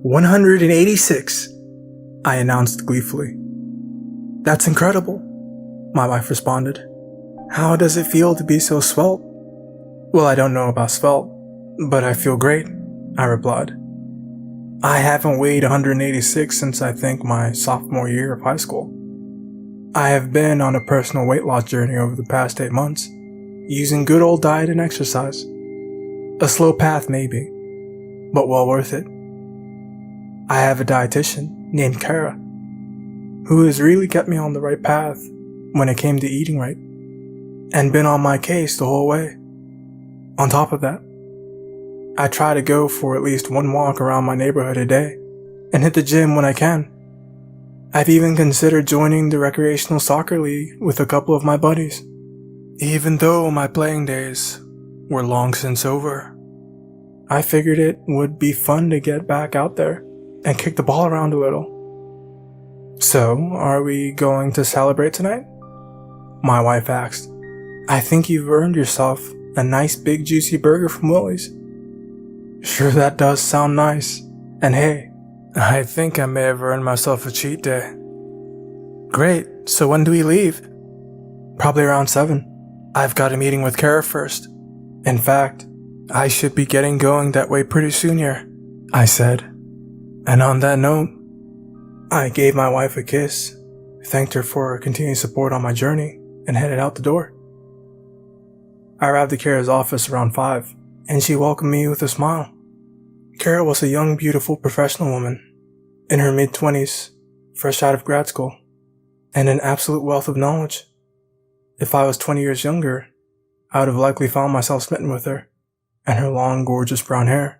"186, I announced gleefully. "That's incredible," my wife responded. "How does it feel to be so svelte?" "Well, I don't know about svelte, but I feel great," I replied. "I haven't weighed 186 since I think my sophomore year of high school. I have been on a personal weight loss journey over the past 8 months, using good old diet and exercise. A slow path maybe, but well worth it. I have a dietitian named Kara, who has really kept me on the right path when it came to eating right, and been on my case the whole way. On top of that, I try to go for at least one walk around my neighborhood a day, and hit the gym when I can. I've even considered joining the recreational soccer league with a couple of my buddies, even though my playing days were long since over. I figured it would be fun to get back out there and kick the ball around a little." "So, are we going to celebrate tonight?" my wife asked. "I think you've earned yourself a nice big juicy burger from Willie's." "Sure, that does sound nice. And hey, I think I may have earned myself a cheat day." "Great, so when do we leave?" "Probably around 7. I've got a meeting with Kara first. In fact, I should be getting going that way pretty soon here," I said. And on that note, I gave my wife a kiss, thanked her for her continued support on my journey, and headed out the door. I arrived at Kara's office around 5, and she welcomed me with a smile. Kara was a young, beautiful professional woman, in her mid-20s, fresh out of grad school, and an absolute wealth of knowledge. If I was 20 years younger, I would have likely found myself smitten with her, and her long, gorgeous brown hair.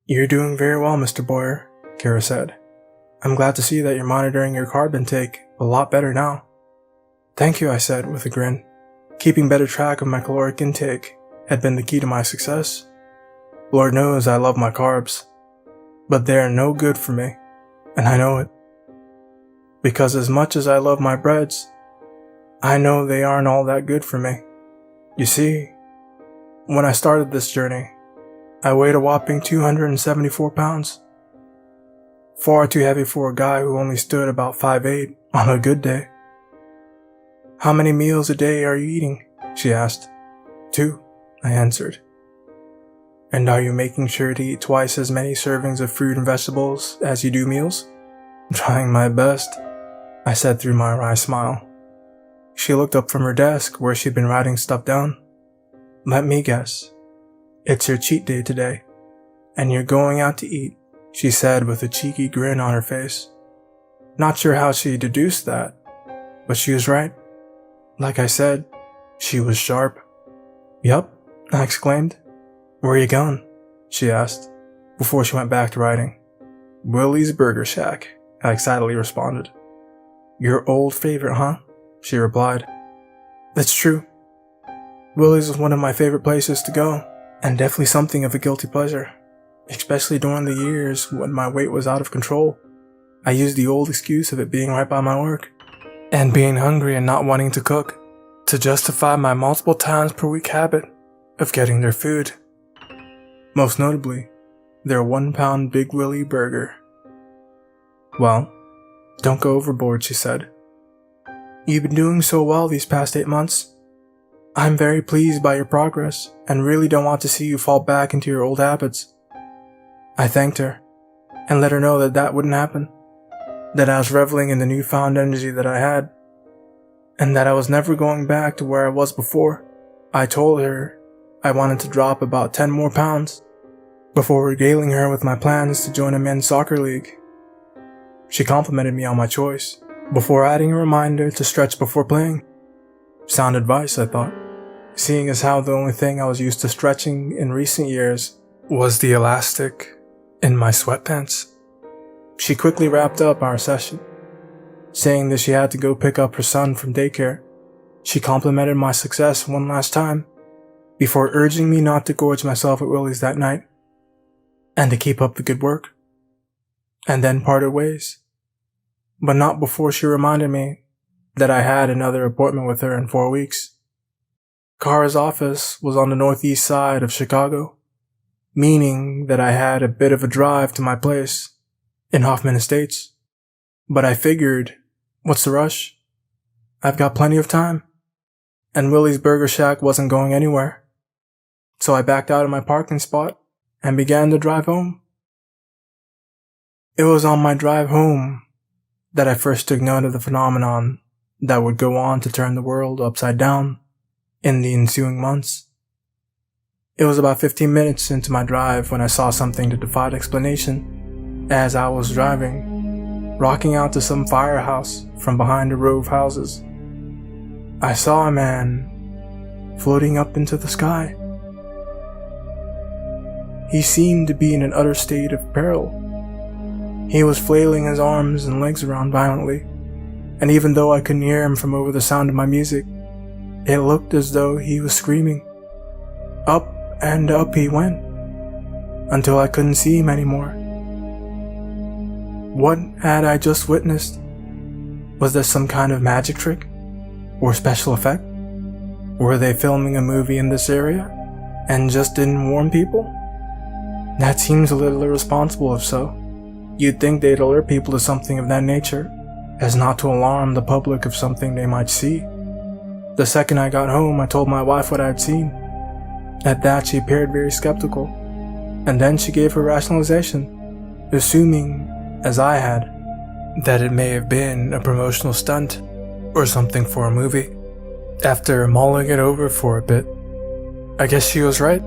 "You're doing very well, Mr. Boyer," Kara said. "I'm glad to see that you're monitoring your carb intake a lot better now." "Thank you," I said with a grin. Keeping better track of my caloric intake had been the key to my success. Lord knows I love my carbs, but they're no good for me, and I know it. Because as much as I love my breads, I know they aren't all that good for me. You see, when I started this journey, I weighed a whopping 274 pounds. Far too heavy for a guy who only stood about 5'8" on a good day. "How many meals a day are you eating?" she asked. "2, I answered. "And are you making sure to eat twice as many servings of fruit and vegetables as you do meals?" "Trying my best," I said through my wry smile. She looked up from her desk where she'd been writing stuff down. "Let me guess. It's your cheat day today, and you're going out to eat," she said with a cheeky grin on her face. Not sure how she deduced that, but she was right. Like I said, she was sharp. "Yup," I exclaimed. "Where are you going?" she asked, before she went back to writing. "Willie's Burger Shack," I excitedly responded. "Your old favorite, huh?" she replied. "That's true. Willie's was one of my favorite places to go, and definitely something of a guilty pleasure, especially during the years when my weight was out of control. I used the old excuse of it being right by my work, and being hungry and not wanting to cook, to justify my multiple times per week habit of getting their food. Most notably, their 1-pound Big Willie burger. "Well, don't go overboard," she said. "You've been doing so well these past 8 months. I'm very pleased by your progress and really don't want to see you fall back into your old habits." I thanked her and let her know that that wouldn't happen, that I was reveling in the newfound energy that I had, and that I was never going back to where I was before. I told her I wanted to drop about 10 more pounds before regaling her with my plans to join a men's soccer league. She complimented me on my choice, before adding a reminder to stretch before playing. Sound advice, I thought, seeing as how the only thing I was used to stretching in recent years was the elastic in my sweatpants. She quickly wrapped up our session, saying that she had to go pick up her son from daycare. She complimented my success one last time, before urging me not to gorge myself at Willie's that night, and to keep up the good work, and then parted ways. But not before she reminded me that I had another appointment with her in 4 weeks. Carr's office was on the northeast side of Chicago, meaning that I had a bit of a drive to my place in Hoffman Estates. But I figured, what's the rush? I've got plenty of time. And Willie's Burger Shack wasn't going anywhere. So I backed out of my parking spot and began to drive home. It was on my drive home that I first took note of the phenomenon that would go on to turn the world upside down in the ensuing months. It was about 15 minutes into my drive when I saw something that defied explanation as I was driving, rocking out to some firehouse from behind a row of houses. I saw a man floating up into the sky. He seemed to be in an utter state of peril. He was flailing his arms and legs around violently, and even though I couldn't hear him from over the sound of my music, it looked as though he was screaming. Up and up he went, until I couldn't see him anymore. What had I just witnessed? Was this some kind of magic trick? Or special effect? Were they filming a movie in this area and just didn't warn people? That seems a little irresponsible if so. You'd think they'd alert people to something of that nature, as not to alarm the public of something they might see. The second I got home, I told my wife what I had seen. At that, she appeared very skeptical, and then she gave her rationalization, assuming, as I had, that it may have been a promotional stunt or something for a movie. After mulling it over for a bit, I guess she was right.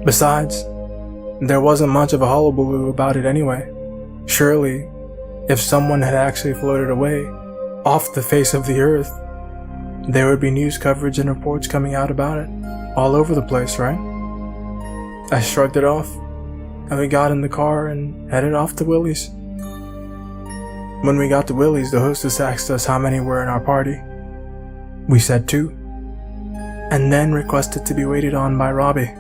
Besides, there wasn't much of a hullabaloo about it anyway. Surely, if someone had actually floated away, off the face of the earth, there would be news coverage and reports coming out about it, all over the place, right? I shrugged it off, and we got in the car and headed off to Willie's. When we got to Willie's, the hostess asked us how many were in our party. We said 2, and then requested to be waited on by Robbie,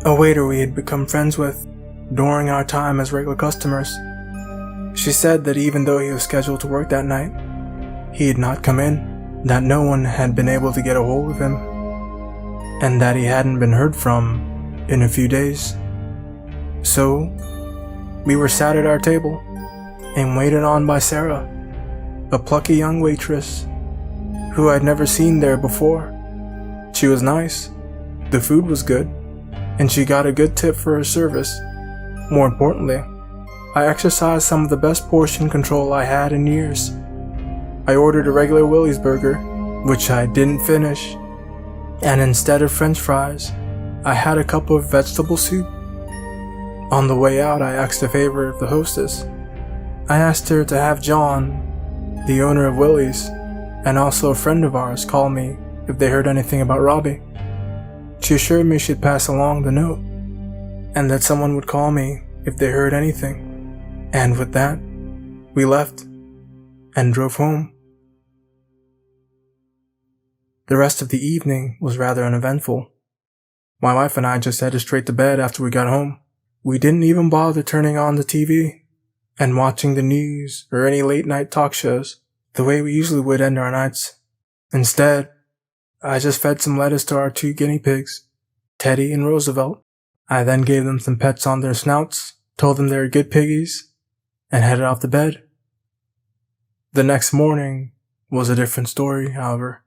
a waiter we had become friends with during our time as regular customers. She said that even though he was scheduled to work that night, he had not come in, that no one had been able to get a hold of him, and that he hadn't been heard from in a few days. So, we were sat at our table and waited on by Sarah, a plucky young waitress who I'd never seen there before. She was nice, the food was good, and she got a good tip for her service. More importantly, I exercised some of the best portion control I had in years. I ordered a regular Willie's burger, which I didn't finish, and instead of french fries, I had a cup of vegetable soup. On the way out, I asked a favor of the hostess. I asked her to have John, the owner of Willie's, and also a friend of ours, call me if they heard anything about Robbie. She assured me she'd pass along the note, and that someone would call me if they heard anything. And with that, we left and drove home. The rest of the evening was rather uneventful. My wife and I just headed straight to bed after we got home. We didn't even bother turning on the TV and watching the news or any late night talk shows the way we usually would end our nights. Instead, I just fed some lettuce to our 2 guinea pigs, Teddy and Roosevelt. I then gave them some pets on their snouts, told them they were good piggies, and headed off to bed. The next morning was a different story, however.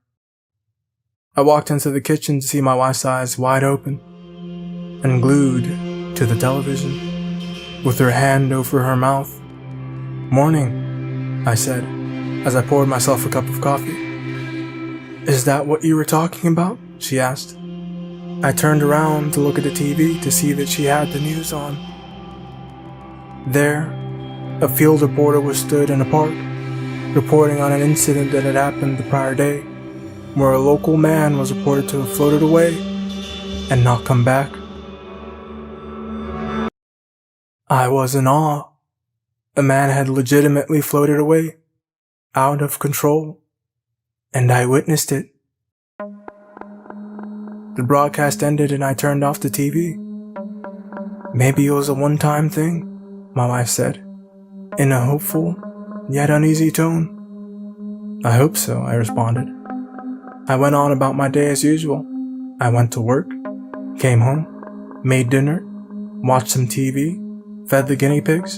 I walked into the kitchen to see my wife's eyes wide open and glued to the television, with her hand over her mouth. "Morning," I said, as I poured myself a cup of coffee. "Is that what you were talking about?" she asked. I turned around to look at the TV to see that she had the news on. There, a field reporter was stood in a park, reporting on an incident that had happened the prior day, where a local man was reported to have floated away and not come back. I was in awe. A man had legitimately floated away, out of control, and I witnessed it. The broadcast ended and I turned off the TV. "Maybe it was a one-time thing," my wife said, in a hopeful, yet uneasy tone. "I hope so," I responded. I went on about my day as usual. I went to work, came home, made dinner, watched some TV, fed the guinea pigs,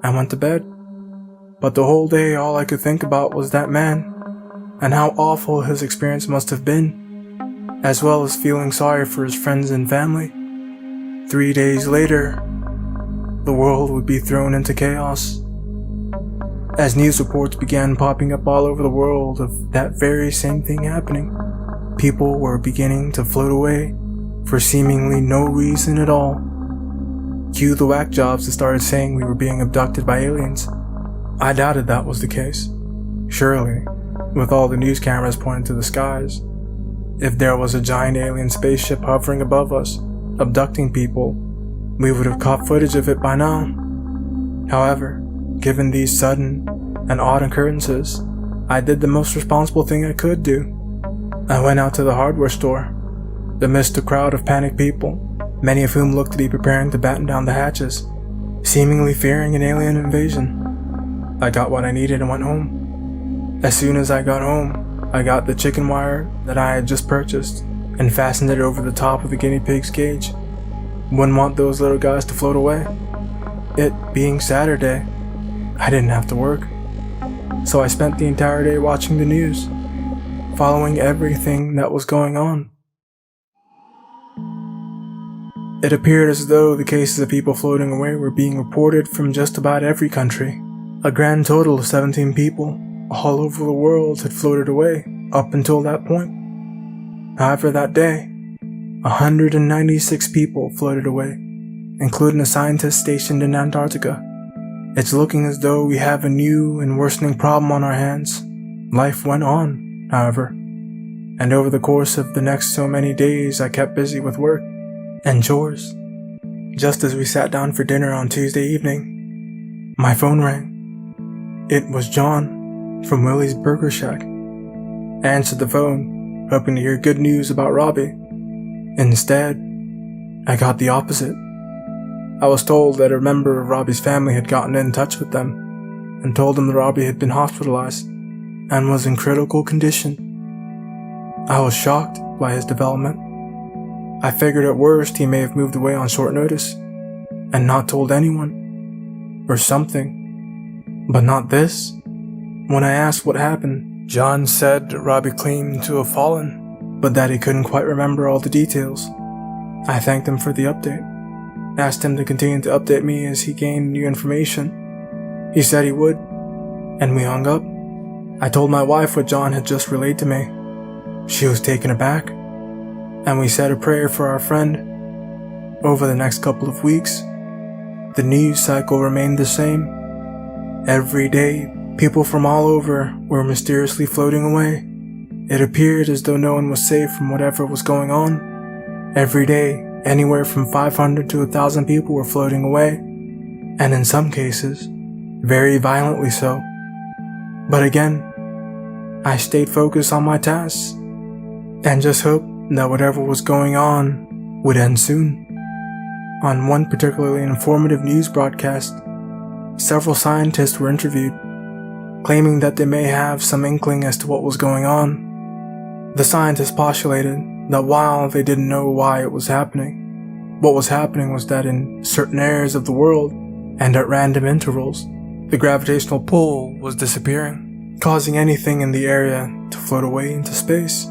and went to bed. But the whole day all I could think about was that man, and how awful his experience must have been, as well as feeling sorry for his friends and family. 3 days later, the world would be thrown into chaos. As news reports began popping up all over the world of that very same thing happening, people were beginning to float away for seemingly no reason at all. Cue the whack jobs that started saying we were being abducted by aliens. I doubted that was the case. Surely, with all the news cameras pointed to the skies, if there was a giant alien spaceship hovering above us, abducting people, we would have caught footage of it by now. However, given these sudden and odd occurrences, I did the most responsible thing I could do. I went out to the hardware store, amidst a crowd of panicked people, many of whom looked to be preparing to batten down the hatches, seemingly fearing an alien invasion. I got what I needed and went home. As soon as I got home, I got the chicken wire that I had just purchased and fastened it over the top of the guinea pig's cage. Wouldn't want those little guys to float away. It being Saturday, I didn't have to work, so I spent the entire day watching the news, following everything that was going on. It appeared as though the cases of people floating away were being reported from just about every country. A grand total of 17 people all over the world had floated away up until that point. However, that day, 196 people floated away, including a scientist stationed in Antarctica. It's looking as though we have a new and worsening problem on our hands. Life went on, however, and over the course of the next so many days I kept busy with work and chores. Just as we sat down for dinner on Tuesday evening, my phone rang. It was John from Willie's Burger Shack. I answered the phone, hoping to hear good news about Robbie. Instead, I got the opposite. I was told that a member of Robbie's family had gotten in touch with them and told them that Robbie had been hospitalized and was in critical condition. I was shocked by his development. I figured at worst he may have moved away on short notice and not told anyone, or something. But not this. When I asked what happened, John said Robbie claimed to have fallen, but that he couldn't quite remember all the details. I thanked him for the update, asked him to continue to update me as he gained new information. He said he would, and we hung up. I told my wife what John had just relayed to me. She was taken aback, and we said a prayer for our friend. Over the next couple of weeks, the news cycle remained the same. Every day, people from all over were mysteriously floating away. It appeared as though no one was safe from whatever was going on. Every day, anywhere from 500 to 1,000 people were floating away, and in some cases, very violently so. But again, I stayed focused on my tasks, and just hoped that whatever was going on would end soon. On one particularly informative news broadcast, several scientists were interviewed, claiming that they may have some inkling as to what was going on. The scientists postulated that while they didn't know why it was happening, what was happening was that in certain areas of the world, and at random intervals, the gravitational pull was disappearing, causing anything in the area to float away into space.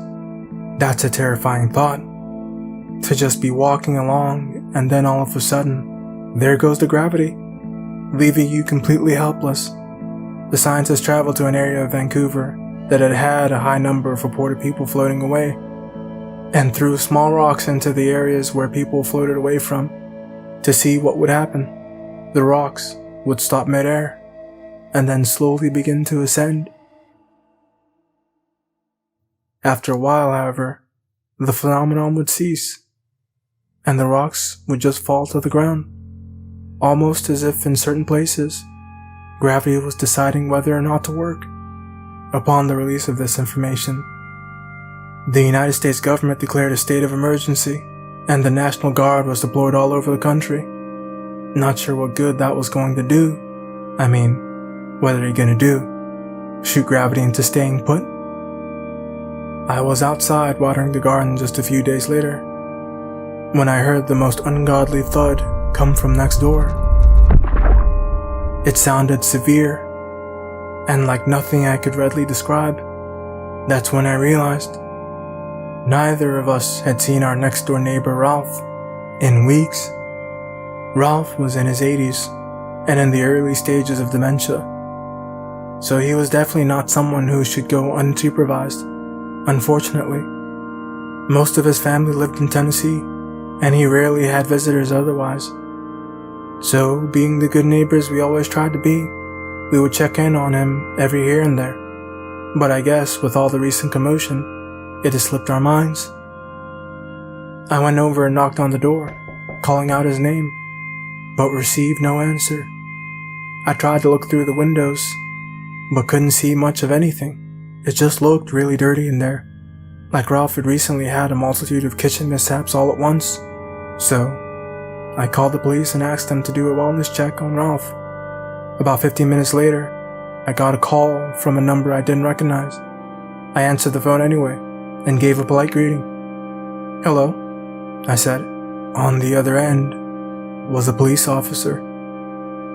That's a terrifying thought. To just be walking along and then all of a sudden, there goes the gravity, leaving you completely helpless. The scientists traveled to an area of Vancouver that had had a high number of reported people floating away, and threw small rocks into the areas where people floated away from to see what would happen. The rocks would stop midair and then slowly begin to ascend. After a while, however, the phenomenon would cease, and the rocks would just fall to the ground, almost as if in certain places, gravity was deciding whether or not to work. Upon the release of this information, the United States government declared a state of emergency, and the National Guard was deployed all over the country. Not sure what good that was going to do. I mean, what are they gonna do? Shoot gravity into staying put? I was outside watering the garden just a few days later when I heard the most ungodly thud come from next door. It sounded severe and like nothing I could readily describe. That's when I realized neither of us had seen our next door neighbor Ralph in weeks. Ralph was in his 80s and in the early stages of dementia, so he was definitely not someone who should go unsupervised. Unfortunately, most of his family lived in Tennessee, and he rarely had visitors otherwise. So, being the good neighbors we always tried to be, we would check in on him every here and there. But I guess with all the recent commotion, it has slipped our minds. I went over and knocked on the door, calling out his name, but received no answer. I tried to look through the windows, but couldn't see much of anything. It just looked really dirty in there, like Ralph had recently had a multitude of kitchen mishaps all at once. So, I called the police and asked them to do a wellness check on Ralph. About 15 minutes later, I got a call from a number I didn't recognize. I answered the phone anyway, and gave a polite greeting. "Hello," I said. On the other end was a police officer,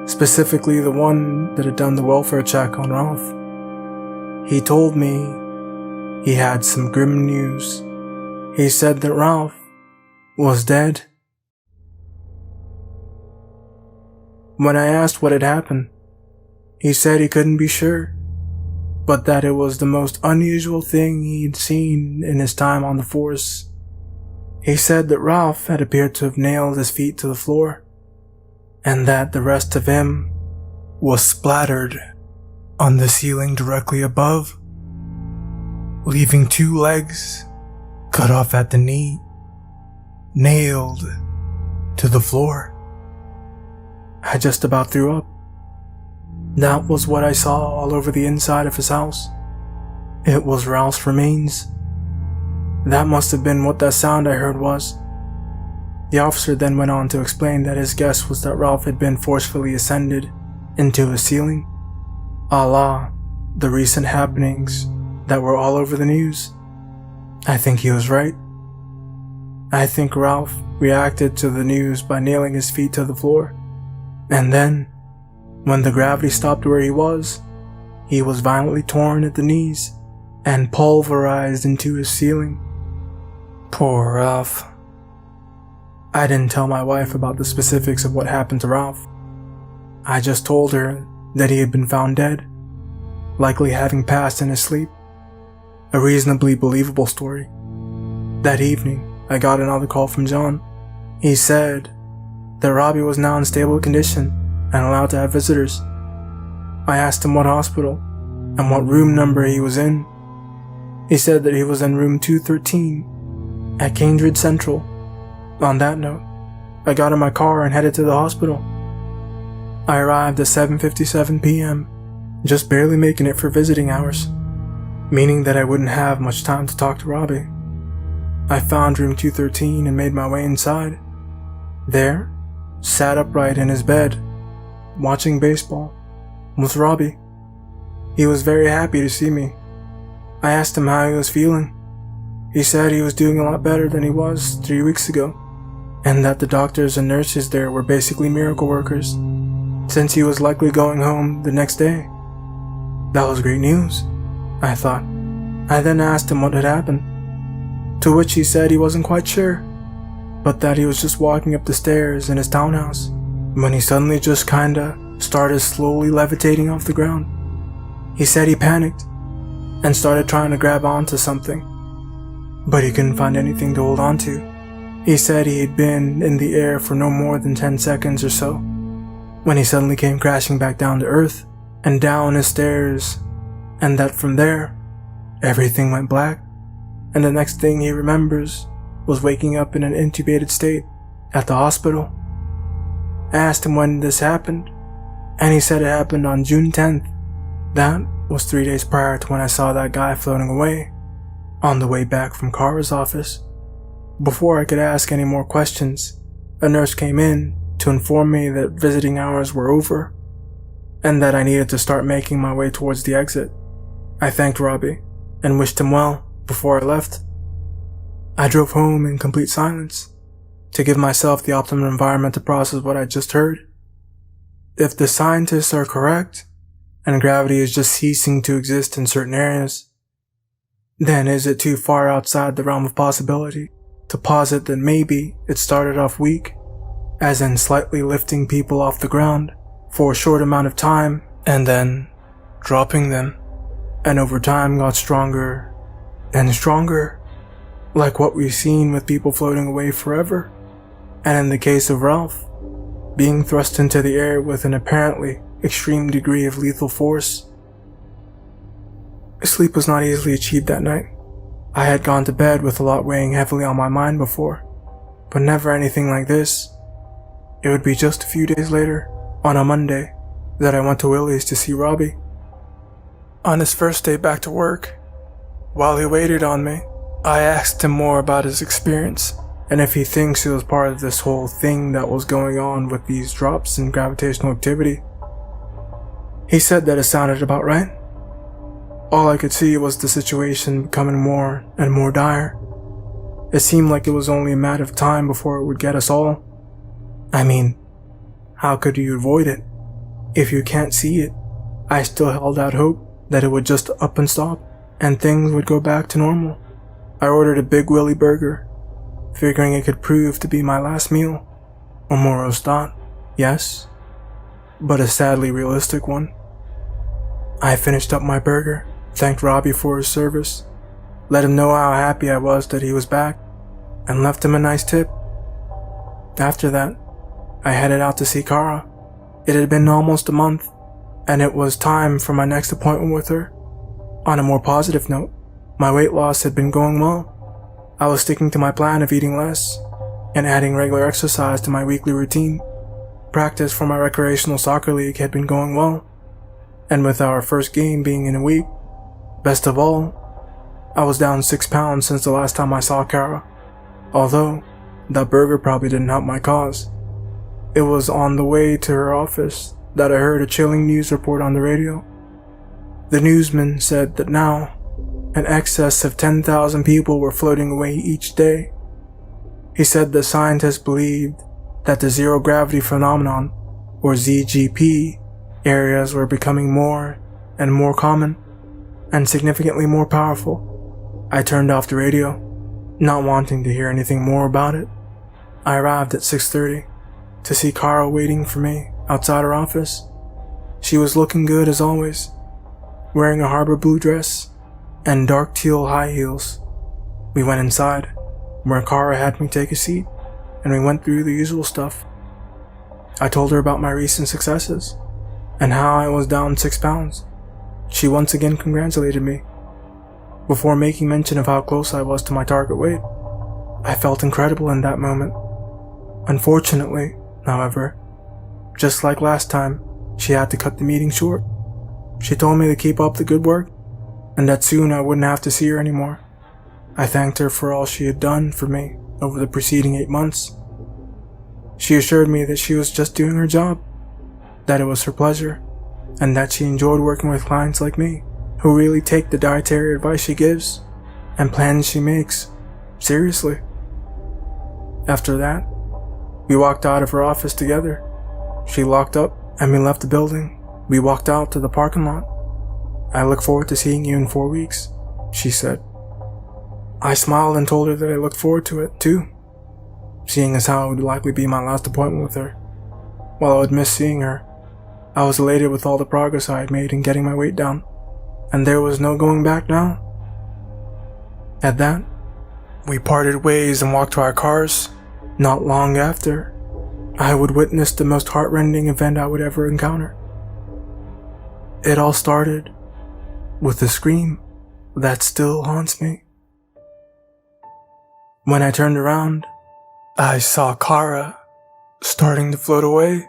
specifically the one that had done the welfare check on Ralph. He told me he had some grim news. He said that Ralph was dead. When I asked what had happened, he said he couldn't be sure, but that it was the most unusual thing he'd seen in his time on the force. He said that Ralph had appeared to have nailed his feet to the floor, and that the rest of him was splattered on the ceiling directly above, leaving 2 legs cut off at the knee, nailed to the floor. I just about threw up. That was what I saw all over the inside of his house. It was Ralph's remains. That must have been what that sound I heard was. The officer then went on to explain that his guess was that Ralph had been forcefully ascended into a ceiling, a la the recent happenings that were all over the news. I think he was right. I think Ralph reacted to the news by nailing his feet to the floor, and then, when the gravity stopped where he was violently torn at the knees and pulverized into his ceiling. Poor Ralph. I didn't tell my wife about the specifics of what happened to Ralph. I just told her that he had been found dead, likely having passed in his sleep. A reasonably believable story. That evening, I got another call from John. He said that Robbie was now in stable condition and allowed to have visitors. I asked him what hospital and what room number he was in. He said that he was in room 213 at Cambridge Central. On that note, I got in my car and headed to the hospital. I arrived at 7:57 p.m., just barely making it for visiting hours, meaning that I wouldn't have much time to talk to Robbie. I found room 213 and made my way inside. There, sat upright in his bed, watching baseball, was Robbie. He was very happy to see me. I asked him how he was feeling. He said he was doing a lot better than he was 3 weeks ago, and that the doctors and nurses there were basically miracle workers, since he was likely going home the next day. That was great news, I thought. I then asked him what had happened, to which he said he wasn't quite sure, but that he was just walking up the stairs in his townhouse when he suddenly just kinda started slowly levitating off the ground. He said he panicked and started trying to grab onto something, but he couldn't find anything to hold on to. He said he had been in the air for no more than 10 seconds or so, when he suddenly came crashing back down to earth and down his stairs, and that from there, everything went black, and the next thing he remembers was waking up in an intubated state at the hospital. I asked him when this happened, and he said it happened on June 10th. That was 3 days prior to when I saw that guy floating away on the way back from Kara's office. Before I could ask any more questions, a nurse came in to inform me that visiting hours were over and that I needed to start making my way towards the exit. I thanked Robbie and wished him well Before I left, I drove home in complete silence to give myself the optimum environment to process what I just heard. If the scientists are correct, and gravity is just ceasing to exist in certain areas, then is it too far outside the realm of possibility to posit that maybe it started off weak, as in slightly lifting people off the ground for a short amount of time and then dropping them, and over time got stronger and stronger, like what we've seen with people floating away forever, and in the case of Ralph, being thrust into the air with an apparently extreme degree of lethal force. Sleep was not easily achieved that night. I had gone to bed with a lot weighing heavily on my mind before, but never anything like this. It would be just a few days later, on a Monday, that I went to Willie's to see Robbie. On his first day back to work, while he waited on me, I asked him more about his experience and if he thinks it was part of this whole thing that was going on with these drops in gravitational activity. He said that it sounded about right. All I could see was the situation becoming more and more dire. It seemed like it was only a matter of time before it would get us all. I mean, how could you avoid it? If you can't see it, I still held out hope that it would just up and stop, and things would go back to normal. I ordered a Big Willie burger, figuring it could prove to be my last meal. A morose thought, yes, but a sadly realistic one. I finished up my burger, thanked Robbie for his service, let him know how happy I was that he was back, and left him a nice tip. After that, I headed out to see Kara. It had been almost a month, and it was time for my next appointment with her. On a more positive note, my weight loss had been going well. I was sticking to my plan of eating less and adding regular exercise to my weekly routine. Practice for my recreational soccer league had been going well, and with our first game being in a week, best of all, I was down 6 pounds since the last time I saw Kara. Although, that burger probably didn't help my cause. It was on the way to her office that I heard a chilling news report on the radio. The newsman said that now, an excess of 10,000 people were floating away each day. He said the scientists believed that the zero gravity phenomenon, or ZGP, areas were becoming more and more common, and significantly more powerful. I turned off the radio, not wanting to hear anything more about it. I arrived at 6:30 to see Kara waiting for me outside her office. She was looking good as always, wearing a harbor blue dress and dark teal high heels. We went inside, where Kara had me take a seat, and we went through the usual stuff. I told her about my recent successes, and how I was down 6 pounds. She once again congratulated me, before making mention of how close I was to my target weight. I felt incredible in that moment. Unfortunately, however, just like last time, she had to cut the meeting short. She told me to keep up the good work, and that soon I wouldn't have to see her anymore. I thanked her for all she had done for me over the preceding 8 months. She assured me that she was just doing her job, that it was her pleasure, and that she enjoyed working with clients like me, who really take the dietary advice she gives and plans she makes seriously. After that, we walked out of her office together. She locked up and we left the building. We walked out to the parking lot. "I look forward to seeing you in 4 weeks," she said. I smiled and told her that I looked forward to it too, seeing as how it would likely be my last appointment with her. While I would miss seeing her, I was elated with all the progress I had made in getting my weight down, and there was no going back now. At that, we parted ways and walked to our cars. Not long after, I would witness the most heartrending event I would ever encounter. It all started with a scream that still haunts me. When I turned around, I saw Kara starting to float away.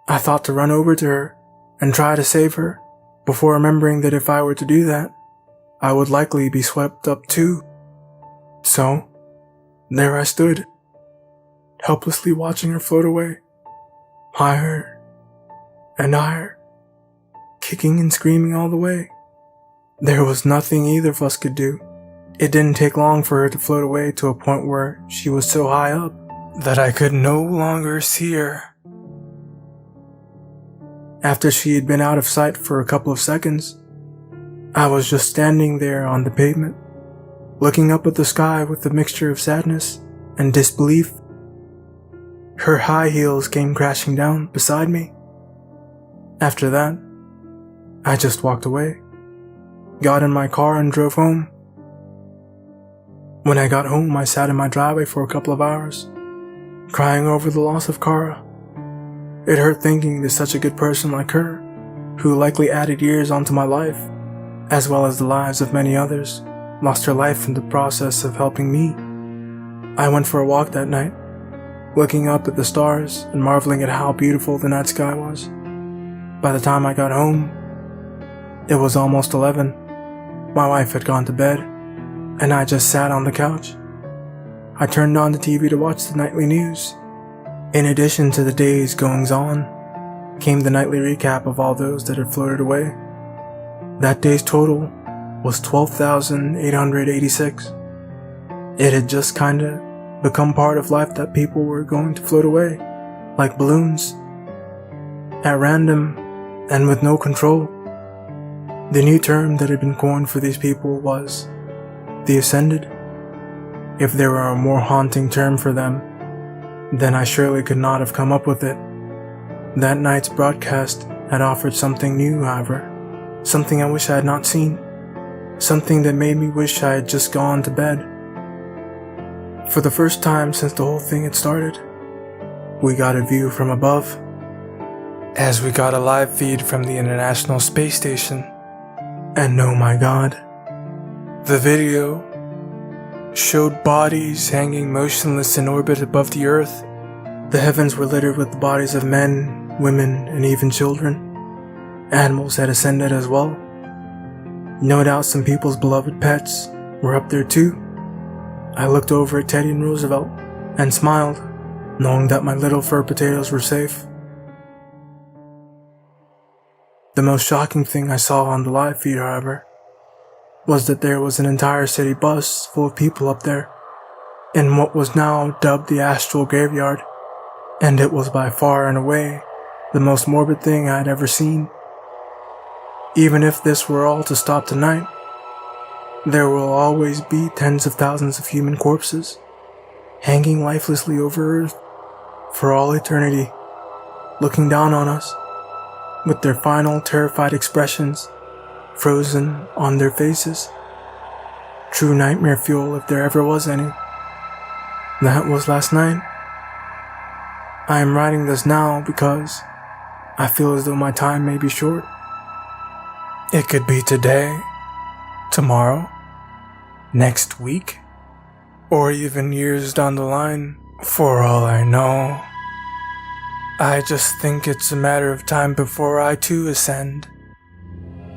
I thought to run over to her and try to save her, before remembering that if I were to do that, I would likely be swept up too. So, there I stood, helplessly watching her float away, higher and higher, kicking and screaming all the way. There was nothing either of us could do, It didn't take long for her to float away to a point where she was so high up that I could no longer see her. After she had been out of sight for a couple of seconds, I was just standing there on the pavement, looking up at the sky with a mixture of sadness and disbelief. Her high heels came crashing down beside me. After that, I just walked away, got in my car and drove home. When I got home, I sat in my driveway for a couple of hours, crying over the loss of Kara. It hurt thinking that such a good person like her, who likely added years onto my life, as well as the lives of many others, lost her life in the process of helping me. I went for a walk that night, looking up at the stars and marveling at how beautiful the night sky was. By the time I got home, it was almost 11. My wife had gone to bed, and I just sat on the couch. I turned on the TV to watch the nightly news. In addition to the day's goings-on, came the nightly recap of all those that had floated away. That day's total was 12,886. It had just kinda become part of life that people were going to float away, like balloons, at random and with no control. The new term that had been coined for these people was the Ascended. If there were a more haunting term for them, then I surely could not have come up with it. That night's broadcast had offered something new, however, something I wish I had not seen, something that made me wish I had just gone to bed. For the first time since the whole thing had started, we got a view from above, as we got a live feed from the International Space Station. And oh my god, the video showed bodies hanging motionless in orbit above the Earth. The heavens were littered with the bodies of men, women, and even children. Animals had ascended as well. No doubt some people's beloved pets were up there too. I looked over at Teddy and Roosevelt and smiled, knowing that my little fur potatoes were safe. The most shocking thing I saw on the live feed, however, was that there was an entire city bus full of people up there, in what was now dubbed the Astral Graveyard, and it was by far and away the most morbid thing I had ever seen. Even if this were all to stop tonight, there will always be tens of thousands of human corpses, hanging lifelessly over Earth for all eternity, looking down on us, with their final terrified expressions frozen on their faces. True nightmare fuel if there ever was any. That was last night. I am writing this now because I feel as though my time may be short. It could be today, tomorrow, next week, or even years down the line, for all I know. I just think it's a matter of time before I too ascend.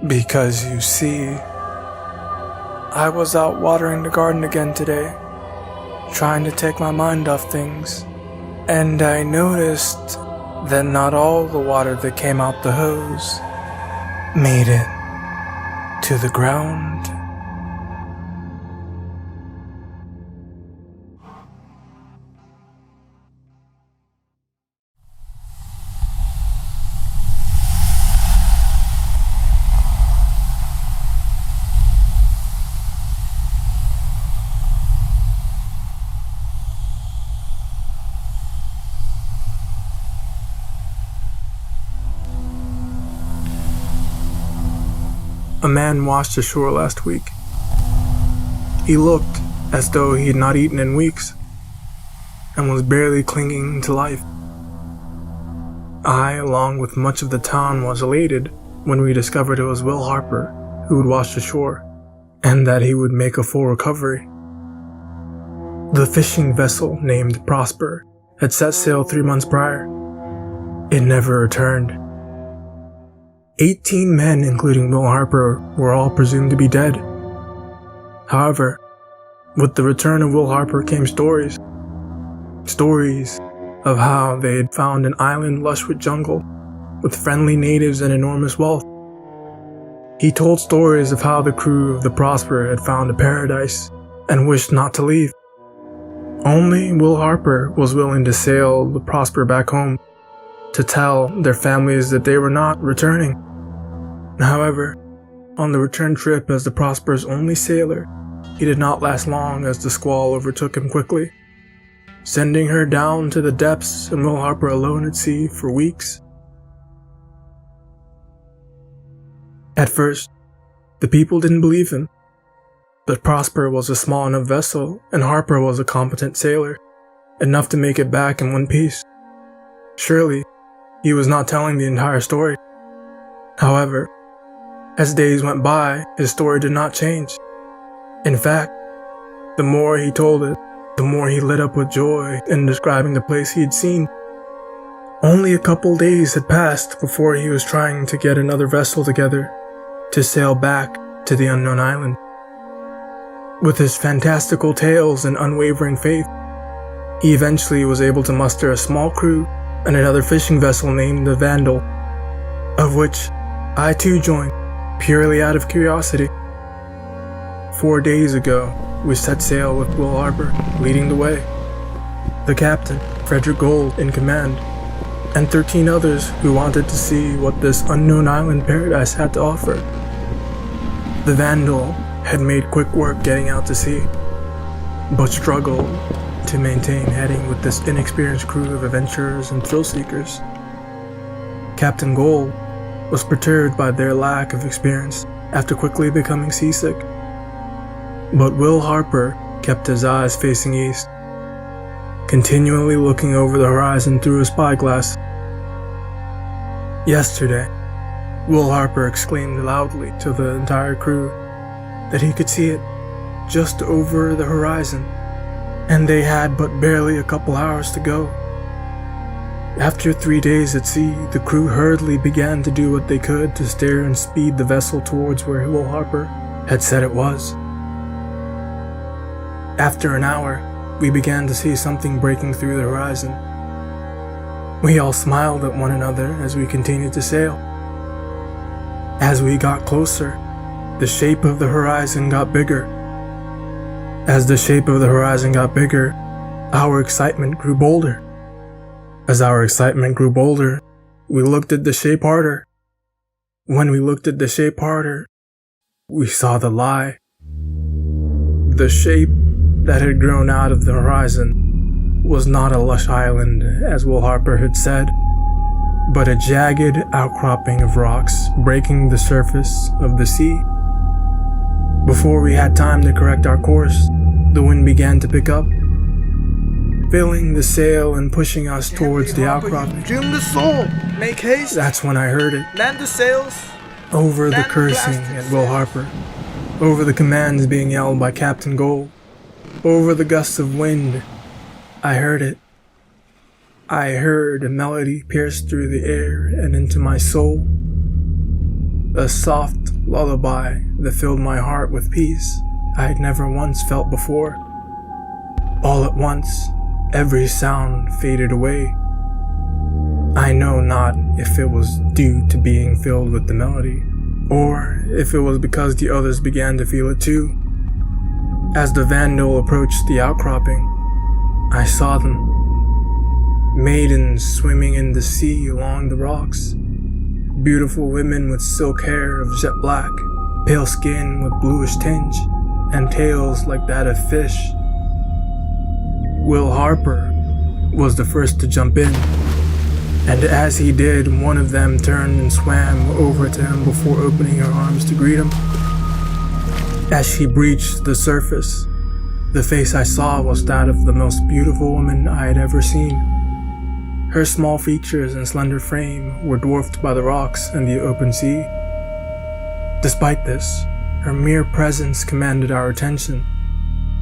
Because you see, I was out watering the garden again today, trying to take my mind off things, and I noticed that not all the water that came out the hose made it to the ground. A man washed ashore last week. He looked as though he had not eaten in weeks, and was barely clinging to life. I, along with much of the town, was elated when we discovered it was Will Harper who had washed ashore, and that he would make a full recovery. The fishing vessel, named Prosper, had set sail 3 months prior. It never returned. 18 men, including Will Harper, were all presumed to be dead. However, with the return of Will Harper came stories. Stories of how they had found an island lush with jungle, with friendly natives and enormous wealth. He told stories of how the crew of the Prosper had found a paradise and wished not to leave. Only Will Harper was willing to sail the Prosper back home to tell their families that they were not returning. However, on the return trip as the Prosper's only sailor, he did not last long as the squall overtook him quickly, sending her down to the depths and Will Harper alone at sea for weeks. At first, the people didn't believe him. The Prosper was a small enough vessel, and Harper was a competent sailor, enough to make it back in one piece. Surely, he was not telling the entire story. However, as days went by, his story did not change. In fact, the more he told it, the more he lit up with joy in describing the place he had seen. Only a couple days had passed before he was trying to get another vessel together to sail back to the unknown island. With his fantastical tales and unwavering faith, he eventually was able to muster a small crew and another fishing vessel named the Vandal, of which I too joined, purely out of curiosity. 4 days ago, we set sail with Will Harper leading the way, the captain, Frederick Gold, in command, and 13 others who wanted to see what this unknown island paradise had to offer. The Vandal had made quick work getting out to sea, but struggled to maintain heading with this inexperienced crew of adventurers and thrill-seekers. Captain Gold was perturbed by their lack of experience after quickly becoming seasick. But Will Harper kept his eyes facing east, continually looking over the horizon through a spyglass. Yesterday, Will Harper exclaimed loudly to the entire crew that he could see it just over the horizon, and they had but barely a couple hours to go. After 3 days at sea, the crew hurriedly began to do what they could to steer and speed the vessel towards where Will Harper had said it was. After an hour, we began to see something breaking through the horizon. We all smiled at one another as we continued to sail. As we got closer, the shape of the horizon got bigger. As the shape of the horizon got bigger, our excitement grew bolder. As our excitement grew bolder, we looked at the shape harder. When we looked at the shape harder, we saw the lie. The shape that had grown out of the horizon was not a lush island, as Will Harper had said, but a jagged outcropping of rocks breaking the surface of the sea. Before we had time to correct our course, the wind began to pick up, filling the sail and pushing us towards the outcropping. Trim the sail! Make haste! That's when I heard it. Man the sails! Over the cursing at Will Harper, over the commands being yelled by Captain Gold, over the gusts of wind, I heard it. I heard a melody pierce through the air and into my soul, a soft lullaby that filled my heart with peace I had never once felt before. All at once, every sound faded away. I know not if it was due to being filled with the melody, or if it was because the others began to feel it too. As the Vandal approached the outcropping, I saw them. Maidens swimming in the sea along the rocks. Beautiful women with silk hair of jet black, pale skin with bluish tinge, and tails like that of fish. Will Harper was the first to jump in, and as he did, one of them turned and swam over to him before opening her arms to greet him. As she breached the surface, the face I saw was that of the most beautiful woman I had ever seen. Her small features and slender frame were dwarfed by the rocks and the open sea. Despite this, her mere presence commanded our attention.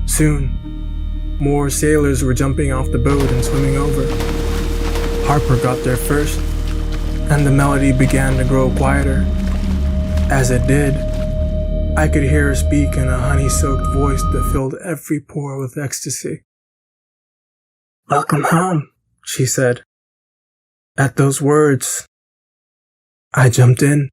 Soon, more sailors were jumping off the boat and swimming over. Harper got there first, and the melody began to grow quieter. As it did, I could hear her speak in a honey-soaked voice that filled every pore with ecstasy. "Welcome home," she said. At those words, I jumped in.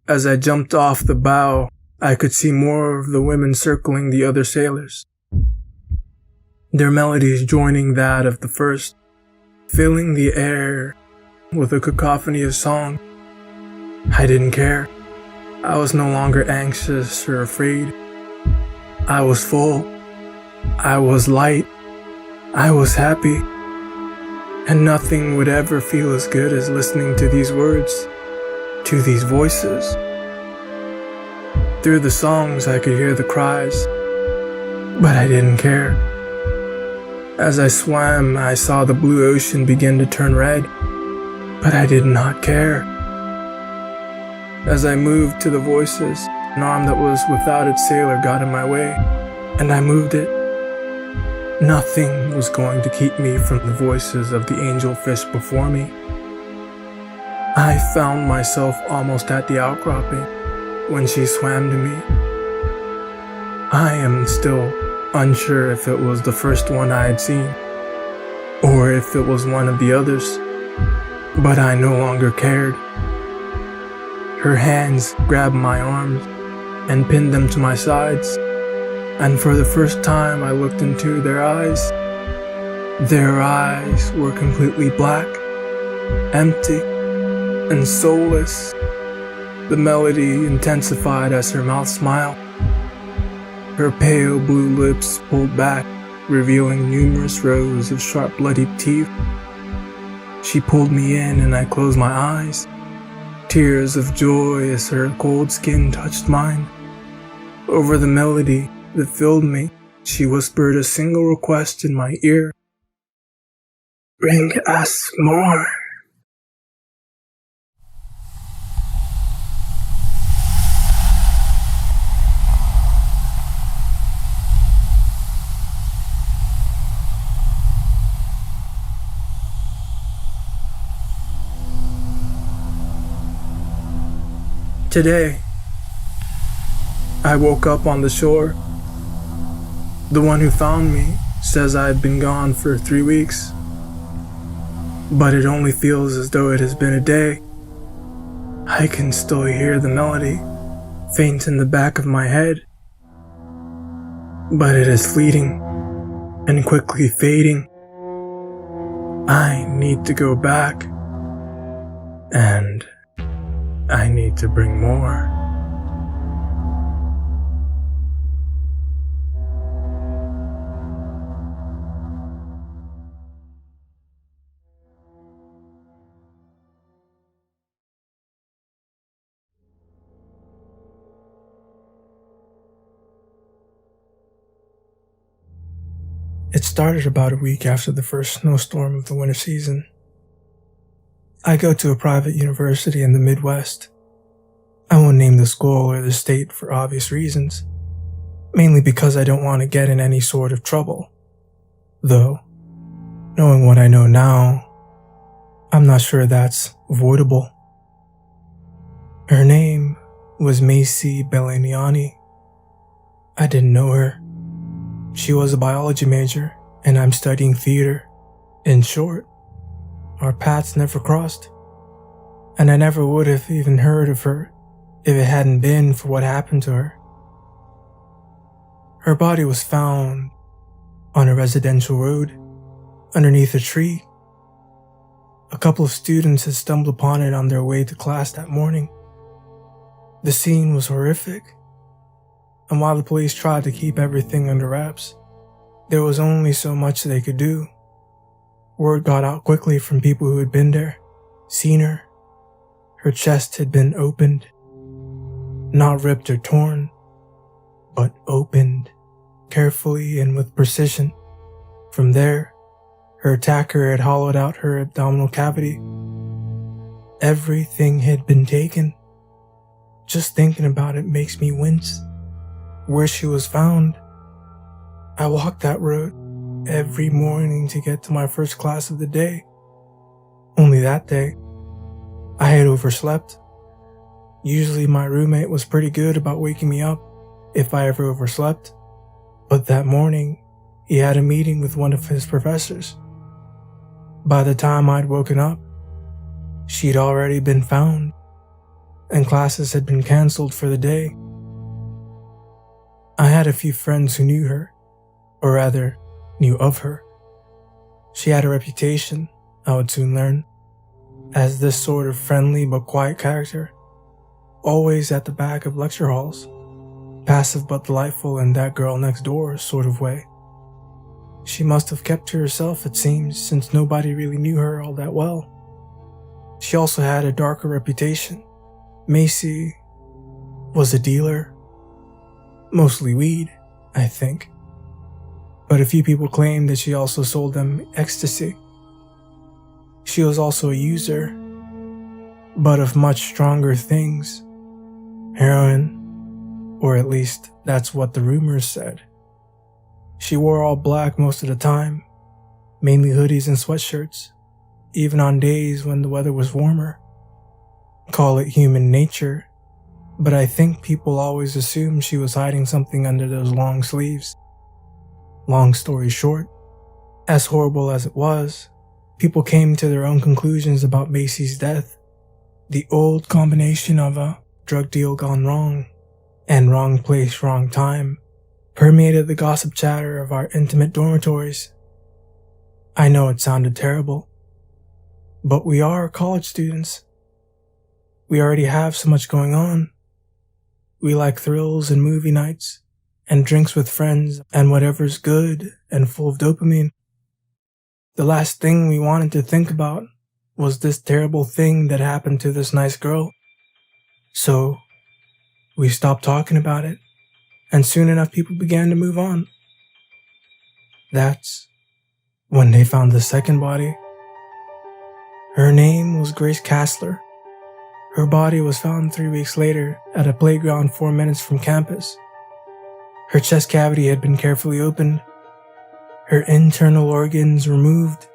As I jumped off the bow, I could see more of the women circling the other sailors, their melodies joining that of the first, filling the air with a cacophony of song. I didn't care. I was no longer anxious or afraid. I was full. I was light. I was happy. And nothing would ever feel as good as listening to these words, to these voices. Through the songs I could hear the cries, but I didn't care. As I swam, I saw the blue ocean begin to turn red, but I did not care. As I moved to the voices, an arm that was without its sailor got in my way, and I moved it. Nothing was going to keep me from the voices of the angelfish before me. I found myself almost at the outcropping when she swam to me. I am still unsure if it was the first one I had seen, or if it was one of the others, but I no longer cared. Her hands grabbed my arms and pinned them to my sides, and for the first time I looked into their eyes. Their eyes were completely black, empty, and soulless. The melody intensified as her mouth smiled. Her pale blue lips pulled back, revealing numerous rows of sharp bloodied teeth. She pulled me in and I closed my eyes, tears of joy as her cold skin touched mine. Over the melody that filled me, she whispered a single request in my ear. Bring us more. Today, I woke up on the shore. The one who found me says I've been gone for 3 weeks, but it only feels as though it has been a day. I can still hear the melody, faint in the back of my head, but it is fleeting and quickly fading. I need to go back, and I need to bring more. It started about a week after the first snowstorm of the winter season. I go to a private university in the Midwest. I won't name the school or the state for obvious reasons, mainly because I don't want to get in any sort of trouble. Though, knowing what I know now, I'm not sure that's avoidable. Her name was Macy Bellaniani. I didn't know her. She was a biology major, and I'm studying theater. In short, our paths never crossed, and I never would have even heard of her if it hadn't been for what happened to her. Her body was found on a residential road, underneath a tree. A couple of students had stumbled upon it on their way to class that morning. The scene was horrific, and while the police tried to keep everything under wraps, there was only so much they could do. Word got out quickly from people who had been there, seen her. Her chest had been opened, not ripped or torn, but opened, carefully and with precision. From there, her attacker had hollowed out her abdominal cavity. Everything had been taken. Just thinking about it makes me wince. Where she was found, I walked that road every morning to get to my first class of the day. Only that day, I had overslept. Usually my roommate was pretty good about waking me up if I ever overslept, but that morning, he had a meeting with one of his professors. By the time I'd woken up, she'd already been found. and classes had been cancelled for the day. I had a few friends who knew her, or rather, knew of her. She had a reputation, I would soon learn, as this sort of friendly but quiet character, always at the back of lecture halls, passive but delightful in that girl next door sort of way. She must have kept to herself, it seems, since nobody really knew her all that well. She also had a darker reputation. Macy was a dealer. Mostly weed, I think. But a few people claimed that she also sold them ecstasy. She was also a user, but of much stronger things. Heroin, or at least that's what the rumors said. She wore all black most of the time, mainly hoodies and sweatshirts, even on days when the weather was warmer. Call it human nature, but I think people always assumed she was hiding something under those long sleeves. Long story short, as horrible as it was, people came to their own conclusions about Macy's death. The old combination of a drug deal gone wrong and wrong place, wrong time permeated the gossip chatter of our intimate dormitories. I know it sounded terrible, but we are college students. We already have so much going on. We like thrills and movie nights and drinks with friends and whatever's good and full of dopamine. The last thing we wanted to think about was this terrible thing that happened to this nice girl. So we stopped talking about it, and soon enough people began to move on. That's when they found the second body. Her name was Grace Kassler. Her body was found 3 weeks later at a playground 4 minutes from campus. Her chest cavity had been carefully opened, her internal organs removed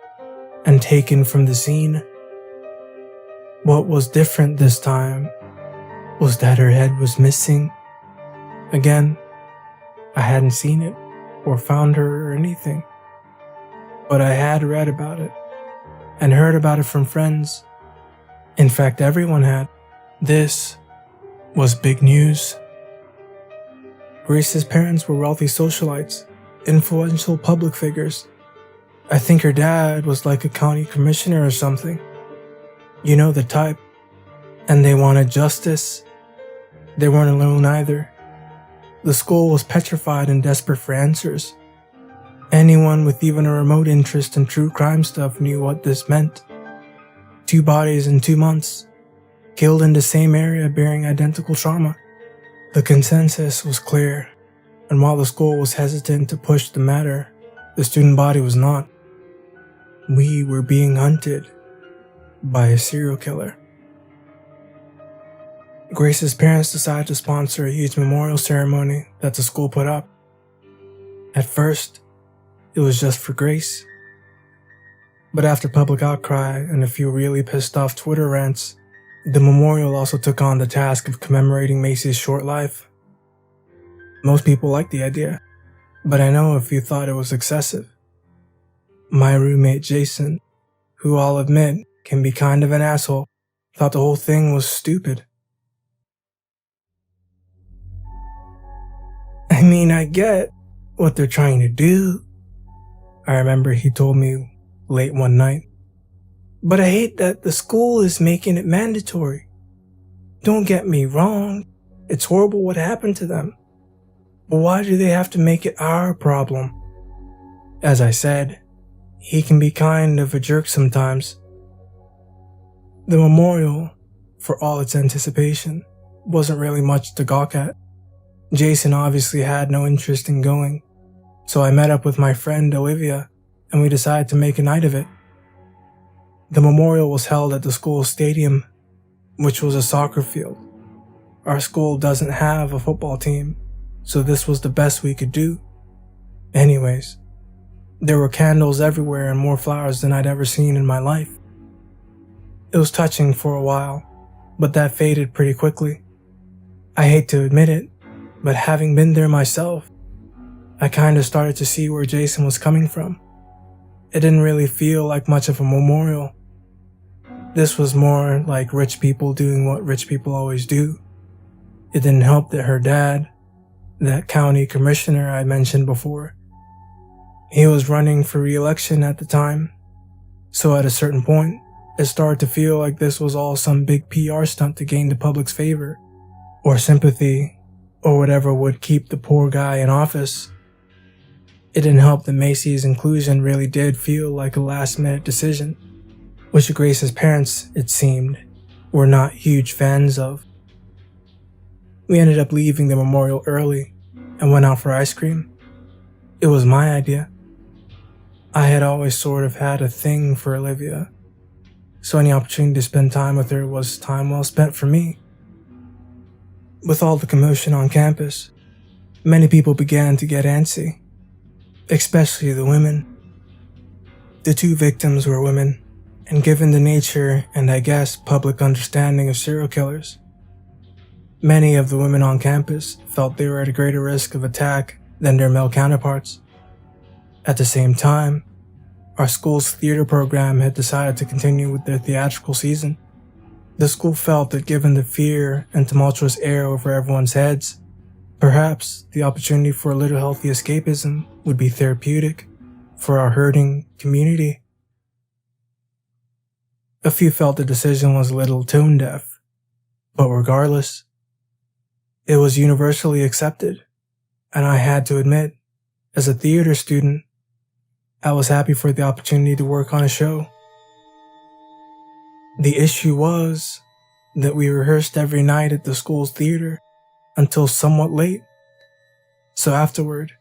and taken from the scene. What was different this time was that her head was missing. Again, I hadn't seen it or found her or anything, but I had read about it and heard about it from friends. In fact, everyone had. This was big news. Grace's parents were wealthy socialites, influential public figures. I think her dad was like a county commissioner or something. You know the type. And they wanted justice. They weren't alone either. The school was petrified and desperate for answers. Anyone with even a remote interest in true crime stuff knew what this meant. 2 bodies in 2 months, killed in the same area bearing identical trauma. The consensus was clear, and while the school was hesitant to push the matter, the student body was not. We were being hunted by a serial killer. Grace's parents decided to sponsor a huge memorial ceremony that the school put up. At first, it was just for Grace. But after public outcry and a few really pissed off Twitter rants, the memorial also took on the task of commemorating Macy's short life. Most people liked the idea, but I know a few thought it was excessive. My roommate Jason, who I'll admit can be kind of an asshole, thought the whole thing was stupid. I mean, I get what they're trying to do, I remember he told me late one night. But I hate that the school is making it mandatory. Don't get me wrong, it's horrible what happened to them. But why do they have to make it our problem? As I said, he can be kind of a jerk sometimes. The memorial, for all its anticipation, wasn't really much to gawk at. Jason obviously had no interest in going, so I met up with my friend Olivia and we decided to make a night of it. The memorial was held at the school stadium, which was a soccer field. Our school doesn't have a football team, so this was the best we could do. Anyways, there were candles everywhere and more flowers than I'd ever seen in my life. It was touching for a while, but that faded pretty quickly. I hate to admit it, but having been there myself, I kinda started to see where Jason was coming from. It didn't really feel like much of a memorial. This was more like rich people doing what rich people always do. It didn't help that her dad, that county commissioner I mentioned before, he was running for re-election at the time. So at a certain point, it started to feel like this was all some big PR stunt to gain the public's favor, or sympathy, or whatever would keep the poor guy in office. It didn't help that Macy's inclusion really did feel like a last-minute decision, which Grace's parents, it seemed, were not huge fans of. We ended up leaving the memorial early and went out for ice cream. It was my idea. I had always sort of had a thing for Olivia, so any opportunity to spend time with her was time well spent for me. With all the commotion on campus, many people began to get antsy, especially the women. The two victims were women, and given the nature and I guess public understanding of serial killers, many of the women on campus felt they were at a greater risk of attack than their male counterparts. At the same time, our school's theater program had decided to continue with their theatrical season. The school felt that given the fear and tumultuous air over everyone's heads, perhaps the opportunity for a little healthy escapism would be therapeutic for our hurting community. A few felt the decision was a little tone-deaf, but regardless, it was universally accepted, and I had to admit, as a theater student, I was happy for the opportunity to work on a show. The issue was that we rehearsed every night at the school's theater until somewhat late, so afterward,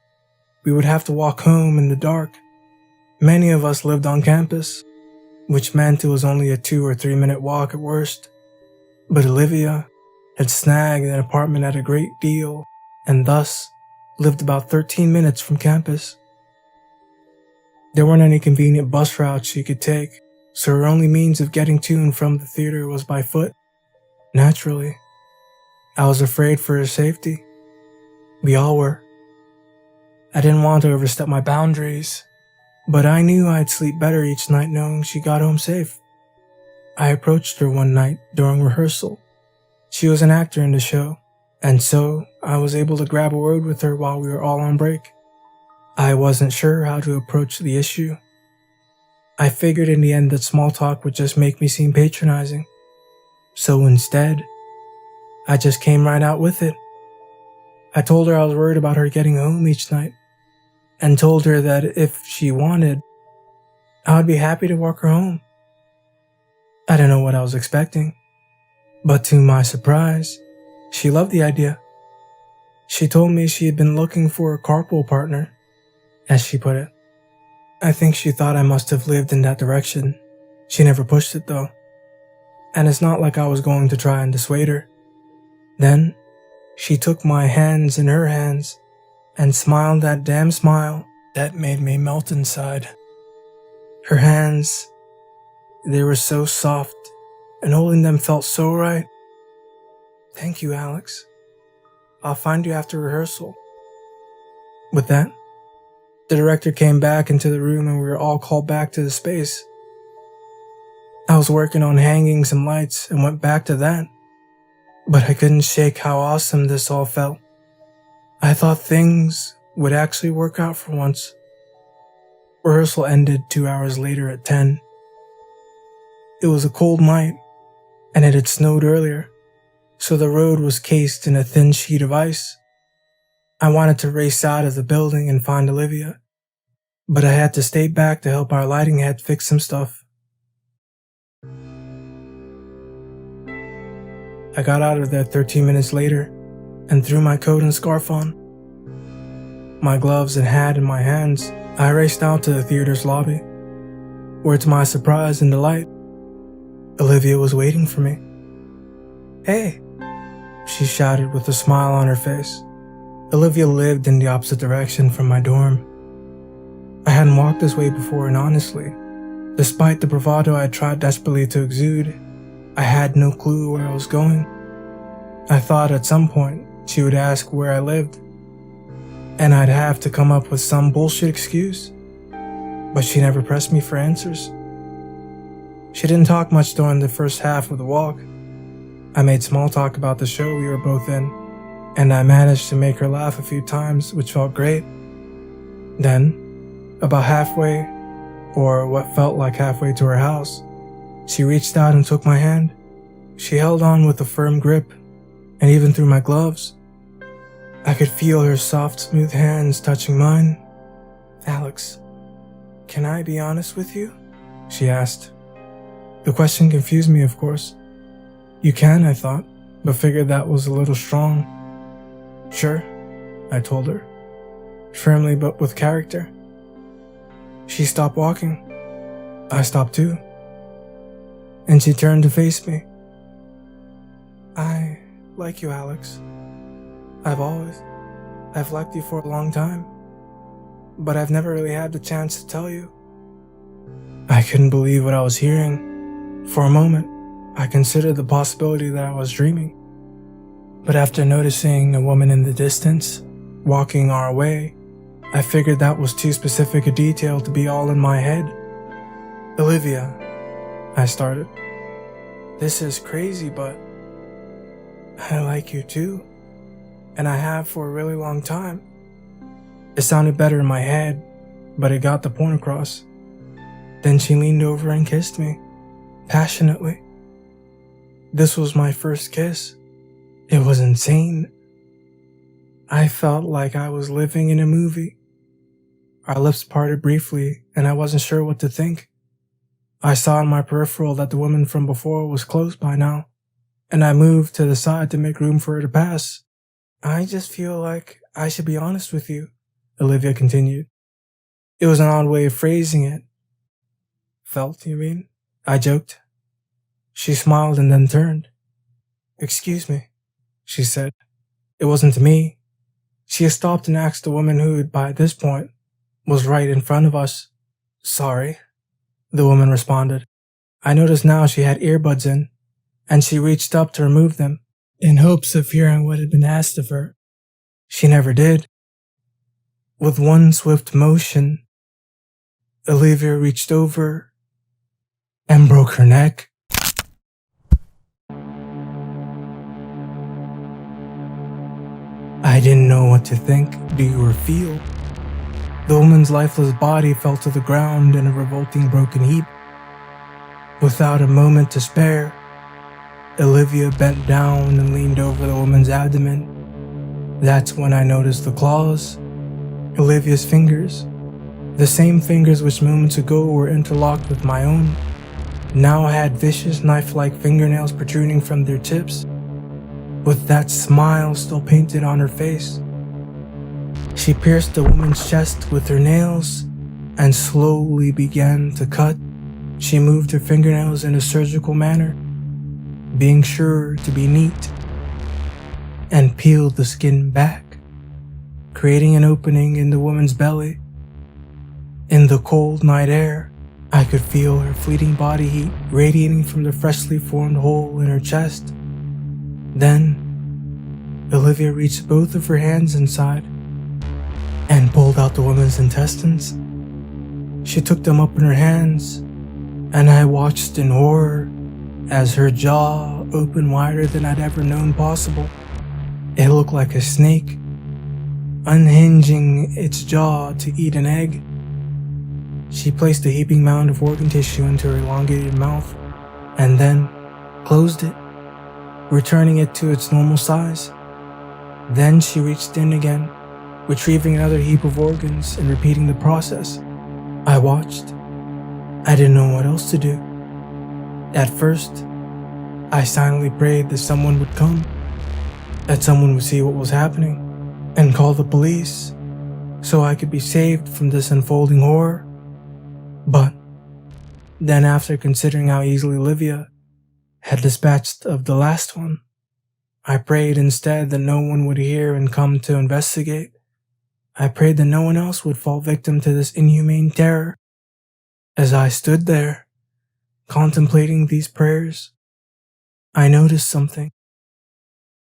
we would have to walk home in the dark. Many of us lived on campus, which meant it was only a 2 or 3 minute walk at worst, but Olivia had snagged an apartment at a great deal and thus lived about 13 minutes from campus. There weren't any convenient bus routes she could take, so her only means of getting to and from the theater was by foot. Naturally, I was afraid for her safety. We all were. I didn't want to overstep my boundaries, but I knew I'd sleep better each night knowing she got home safe. I approached her one night during rehearsal. She was an actor in the show, and so I was able to grab a word with her while we were all on break. I wasn't sure how to approach the issue. I figured in the end that small talk would just make me seem patronizing. So instead, I just came right out with it. I told her I was worried about her getting home each night, and told her that if she wanted, I would be happy to walk her home. I didn't know what I was expecting, but to my surprise, she loved the idea. She told me she had been looking for a carpool partner, as she put it. I think she thought I must have lived in that direction. She never pushed it though, and it's not like I was going to try and dissuade her. Then, she took my hands in her hands and smiled that damn smile that made me melt inside. Her hands, they were so soft, and holding them felt so right. Thank you, Alex. I'll find you after rehearsal. With that, the director came back into the room and we were all called back to the space. I was working on hanging some lights and went back to that, but I couldn't shake how awesome this all felt. I thought things would actually work out for once. Rehearsal ended 2 hours later at 10. It was a cold night, and it had snowed earlier, so the road was cased in a thin sheet of ice. I wanted to race out of the building and find Olivia, but I had to stay back to help our lighting head fix some stuff. I got out of there 13 minutes later and threw my coat and scarf on. My gloves and hat in my hands, I raced out to the theater's lobby, where to my surprise and delight, Olivia was waiting for me. "Hey," she shouted with a smile on her face. Olivia lived in the opposite direction from my dorm. I hadn't walked this way before, and honestly, despite the bravado I tried desperately to exude, I had no clue where I was going. I thought at some point she would ask where I lived, and I'd have to come up with some bullshit excuse, but she never pressed me for answers. She didn't talk much during the first half of the walk. I made small talk about the show we were both in, and I managed to make her laugh a few times, which felt great. Then, about halfway, or what felt like halfway to her house, she reached out and took my hand. She held on with a firm grip, and even through my gloves, I could feel her soft, smooth hands touching mine. "Alex, can I be honest with you?" she asked. The question confused me, of course. "You can," I thought, but figured that was a little strong. "Sure," I told her, firmly but with character. She stopped walking. I stopped too. And she turned to face me. "I like you, Alex. I've liked you for a long time, but I've never really had the chance to tell you." I couldn't believe what I was hearing. For a moment, I considered the possibility that I was dreaming. But after noticing a woman in the distance, walking our way, I figured that was too specific a detail to be all in my head. "Olivia," I started. "This is crazy, but I like you too, and I have for a really long time." It sounded better in my head, but it got the point across. Then she leaned over and kissed me, passionately. This was my first kiss. It was insane. I felt like I was living in a movie. Our lips parted briefly, and I wasn't sure what to think. I saw in my peripheral that the woman from before was close by now, and I moved to the side to make room for her to pass. "I just feel like I should be honest with you," Olivia continued. It was an odd way of phrasing it. "Felt, you mean?" I joked. She smiled and then turned. "Excuse me," she said. It wasn't to me. She had stopped and asked the woman who, by this point, was right in front of us. "Sorry," the woman responded. I noticed now she had earbuds in, and she reached up to remove them, in hopes of hearing what had been asked of her. She never did. With one swift motion, Olivia reached over and broke her neck. I didn't know what to think, do or feel. The woman's lifeless body fell to the ground in a revolting broken heap. Without a moment to spare, Olivia bent down and leaned over the woman's abdomen. That's when I noticed the claws. Olivia's fingers, the same fingers which moments ago were interlocked with my own, now had vicious knife-like fingernails protruding from their tips, with that smile still painted on her face. She pierced the woman's chest with her nails and slowly began to cut. She moved her fingernails in a surgical manner, being sure to be neat, and peeled the skin back, creating an opening in the woman's belly. In the cold night air, I could feel her fleeting body heat radiating from the freshly formed hole in her chest. Then, Olivia reached both of her hands inside and pulled out the woman's intestines. She took them up in her hands, and I watched in horror as her jaw opened wider than I'd ever known possible. It looked like a snake, unhinging its jaw to eat an egg. She placed a heaping mound of organ tissue into her elongated mouth, and then closed it, returning it to its normal size. Then she reached in again, retrieving another heap of organs and repeating the process. I watched. I didn't know what else to do. At first, I silently prayed that someone would come, that someone would see what was happening, and call the police, so I could be saved from this unfolding horror. But then, after considering how easily Olivia had dispatched of the last one, I prayed instead that no one would hear and come to investigate. I prayed that no one else would fall victim to this inhumane terror. As I stood there, contemplating these prayers, I noticed something.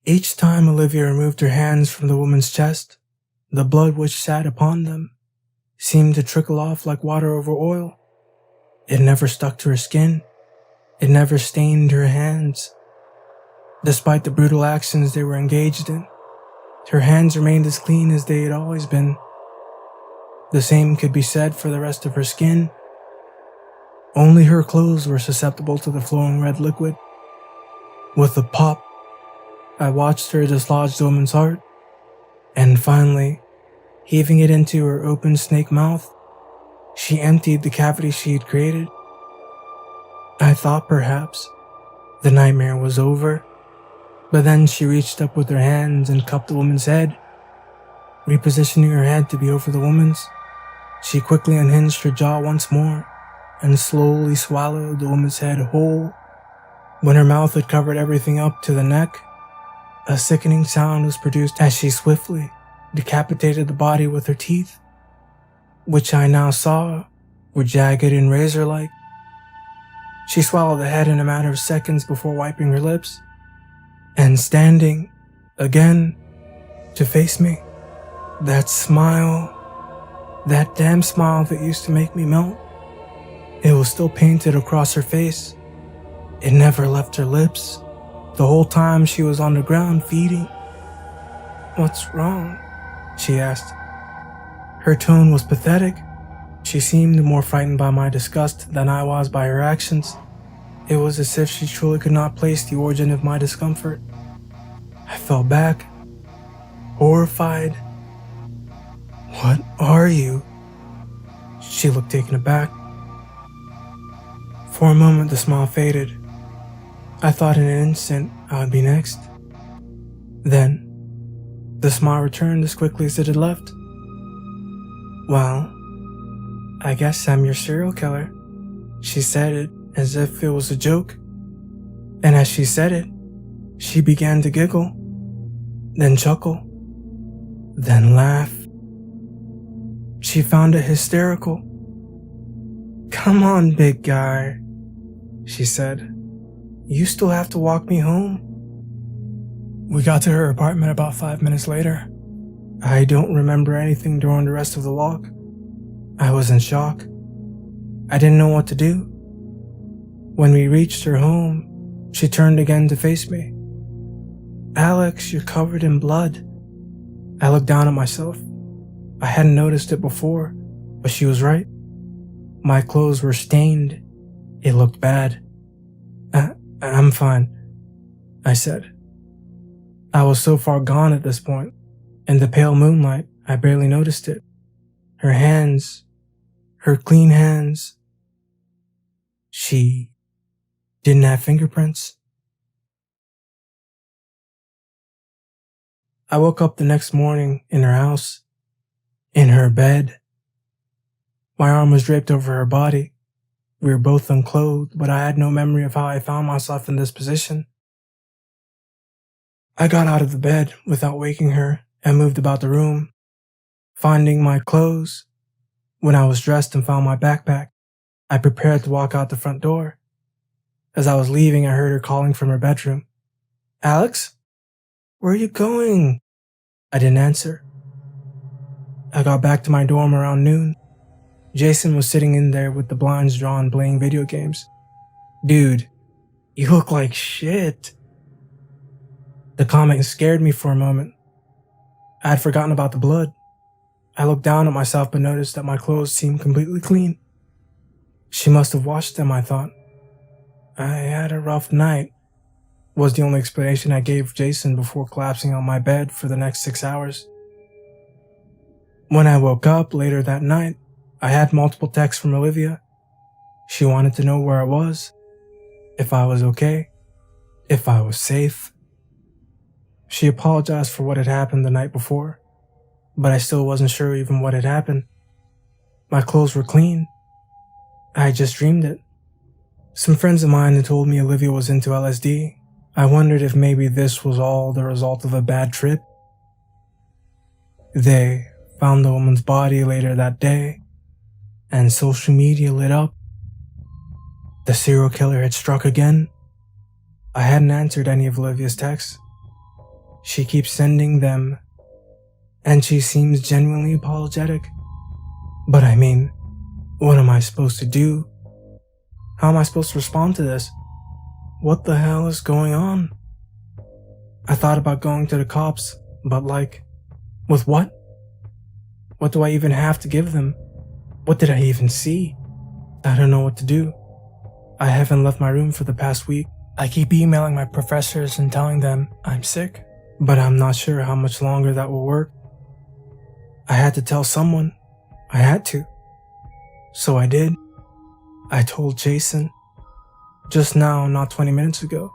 Each time Olivia removed her hands from the woman's chest, the blood which sat upon them seemed to trickle off like water over oil. It never stuck to her skin, It never stained her hands. Despite the brutal actions they were engaged in, her hands remained as clean as they had always been. The same could be said for the rest of her skin. Only her clothes were susceptible to the flowing red liquid. With a pop, I watched her dislodge the woman's heart, and finally, heaving it into her open snake mouth, she emptied the cavity she had created. I thought perhaps the nightmare was over, but then she reached up with her hands and cupped the woman's head. Repositioning her head to be over the woman's, she quickly unhinged her jaw once more and slowly swallowed the woman's head whole. When her mouth had covered everything up to the neck, a sickening sound was produced as she swiftly decapitated the body with her teeth, which I now saw were jagged and razor-like. She swallowed the head in a matter of seconds before wiping her lips and standing again to face me. That smile, that damn smile that used to make me melt, it was still painted across her face. It never left her lips. The whole time she was on the ground feeding. "What's wrong?" she asked. Her tone was pathetic. She seemed more frightened by my disgust than I was by her actions. It was as if she truly could not place the origin of my discomfort. I fell back, horrified. "What are you?" She looked taken aback. For a moment the smile faded. I thought in an instant I would be next. Then, the smile returned as quickly as it had left. "Well, I guess I'm your serial killer." She said it as if it was a joke. And as she said it, she began to giggle, then chuckle, then laugh. She found it hysterical. "Come on, big guy," she said. "You still have to walk me home." We got to her apartment about 5 minutes later. I don't remember anything during the rest of the walk. I was in shock. I didn't know what to do. When we reached her home, she turned again to face me. "Alex, you're covered in blood." I looked down at myself. I hadn't noticed it before, but she was right. My clothes were stained. It looked bad. I'm fine," I said. I was so far gone at this point. In the pale moonlight, I barely noticed it. Her hands, her clean hands. She didn't have fingerprints. I woke up the next morning in her house, in her bed. My arm was draped over her body. We were both unclothed, but I had no memory of how I found myself in this position. I got out of the bed without waking her and moved about the room, finding my clothes. When I was dressed and found my backpack, I prepared to walk out the front door. As I was leaving, I heard her calling from her bedroom. "Alex? Where are you going?" I didn't answer. I got back to my dorm around noon. Jason was sitting in there with the blinds drawn playing video games. "Dude, you look like shit." The comment scared me for a moment. I had forgotten about the blood. I looked down at myself but noticed that my clothes seemed completely clean. She must have washed them, I thought. "I had a rough night," was the only explanation I gave Jason before collapsing on my bed for the next 6 hours. When I woke up later that night, I had multiple texts from Olivia. She wanted to know where I was, if I was okay, if I was safe. She apologized for what had happened the night before, but I still wasn't sure even what had happened. My clothes were clean. I had just dreamed it. Some friends of mine had told me Olivia was into LSD. I wondered if maybe this was all the result of a bad trip. They found the woman's body later that day, and social media lit up. The serial killer had struck again. I hadn't answered any of Olivia's texts. She keeps sending them, and she seems genuinely apologetic. But I mean, what am I supposed to do? How am I supposed to respond to this? What the hell is going on? I thought about going to the cops, but with what? What do I even have to give them? What did I even see? I don't know what to do. I haven't left my room for the past week. I keep emailing my professors and telling them I'm sick, but I'm not sure how much longer that will work. I had to tell someone. I had to. So I did. I told Jason. Just now, not 20 minutes ago.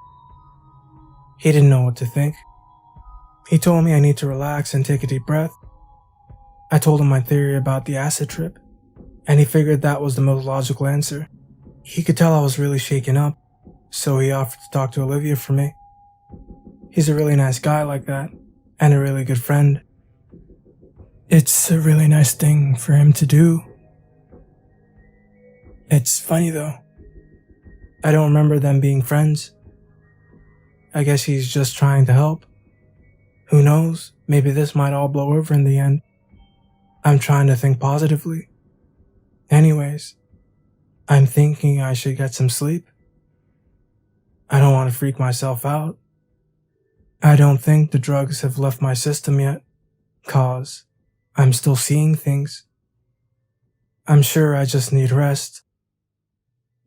He didn't know what to think. He told me I need to relax and take a deep breath. I told him my theory about the acid trip, and he figured that was the most logical answer. He could tell I was really shaken up, so he offered to talk to Olivia for me. He's a really nice guy like that, and a really good friend. It's a really nice thing for him to do. It's funny though. I don't remember them being friends. I guess he's just trying to help. Who knows, maybe this might all blow over in the end. I'm trying to think positively. Anyways, I'm thinking I should get some sleep. I don't want to freak myself out. I don't think the drugs have left my system yet, 'cause I'm still seeing things. I'm sure I just need rest.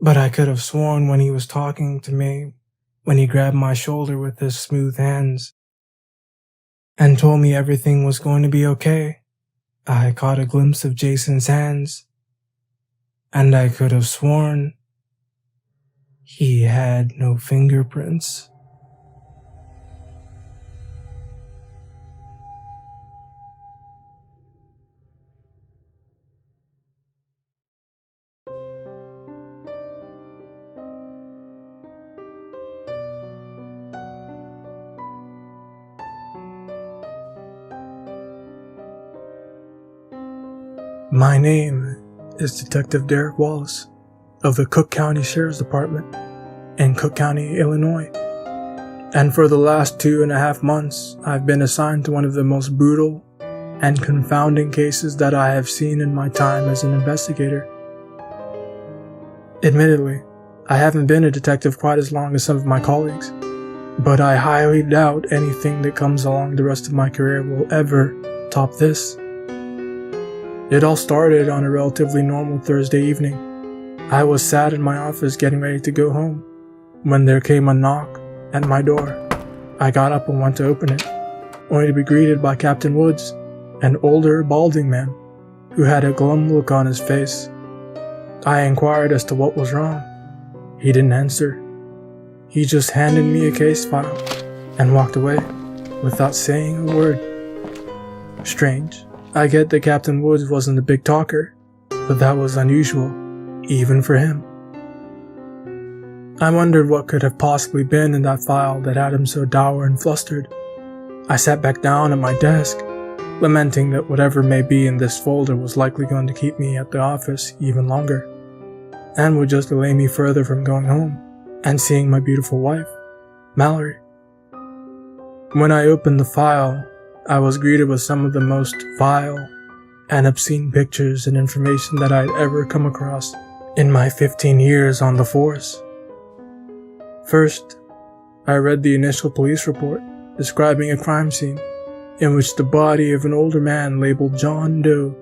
But I could have sworn when he was talking to me, when he grabbed my shoulder with his smooth hands and told me everything was going to be okay, I caught a glimpse of Jason's hands, and I could have sworn he had no fingerprints. My name is Detective Derek Wallace of the Cook County Sheriff's Department in Cook County, Illinois. And for the last 2.5 months, I've been assigned to one of the most brutal and confounding cases that I have seen in my time as an investigator. Admittedly, I haven't been a detective quite as long as some of my colleagues, but I highly doubt anything that comes along the rest of my career will ever top this. It all started on a relatively normal Thursday evening. I was sat in my office getting ready to go home when there came a knock at my door. I got up and went to open it, only to be greeted by Captain Woods, an older, balding man who had a glum look on his face. I inquired as to what was wrong. He didn't answer. He just handed me a case file and walked away without saying a word. Strange. I get that Captain Woods wasn't a big talker, but that was unusual, even for him. I wondered what could have possibly been in that file that had him so dour and flustered. I sat back down at my desk, lamenting that whatever may be in this folder was likely going to keep me at the office even longer, and would just delay me further from going home and seeing my beautiful wife, Mallory. When I opened the file, I was greeted with some of the most vile and obscene pictures and information that I'd ever come across in my 15 years on the force. First, I read the initial police report describing a crime scene in which the body of an older man labeled John Doe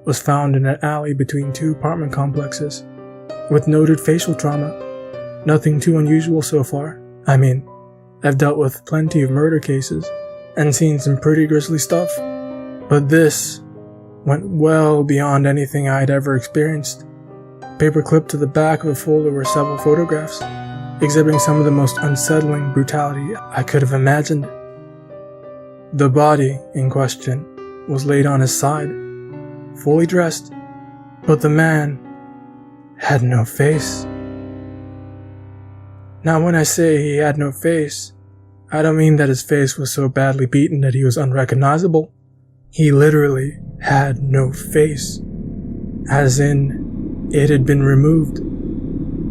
was found in an alley between 2 apartment complexes with noted facial trauma. Nothing too unusual so far. I mean, I've dealt with plenty of murder cases and seen some pretty grisly stuff, but this went well beyond anything I'd ever experienced. Paperclipped to the back of the folder were several photographs, exhibiting some of the most unsettling brutality I could have imagined. The body in question was laid on his side, fully dressed, but the man had no face. Now when I say he had no face, I don't mean that his face was so badly beaten that he was unrecognizable. He literally had no face, as in it had been removed,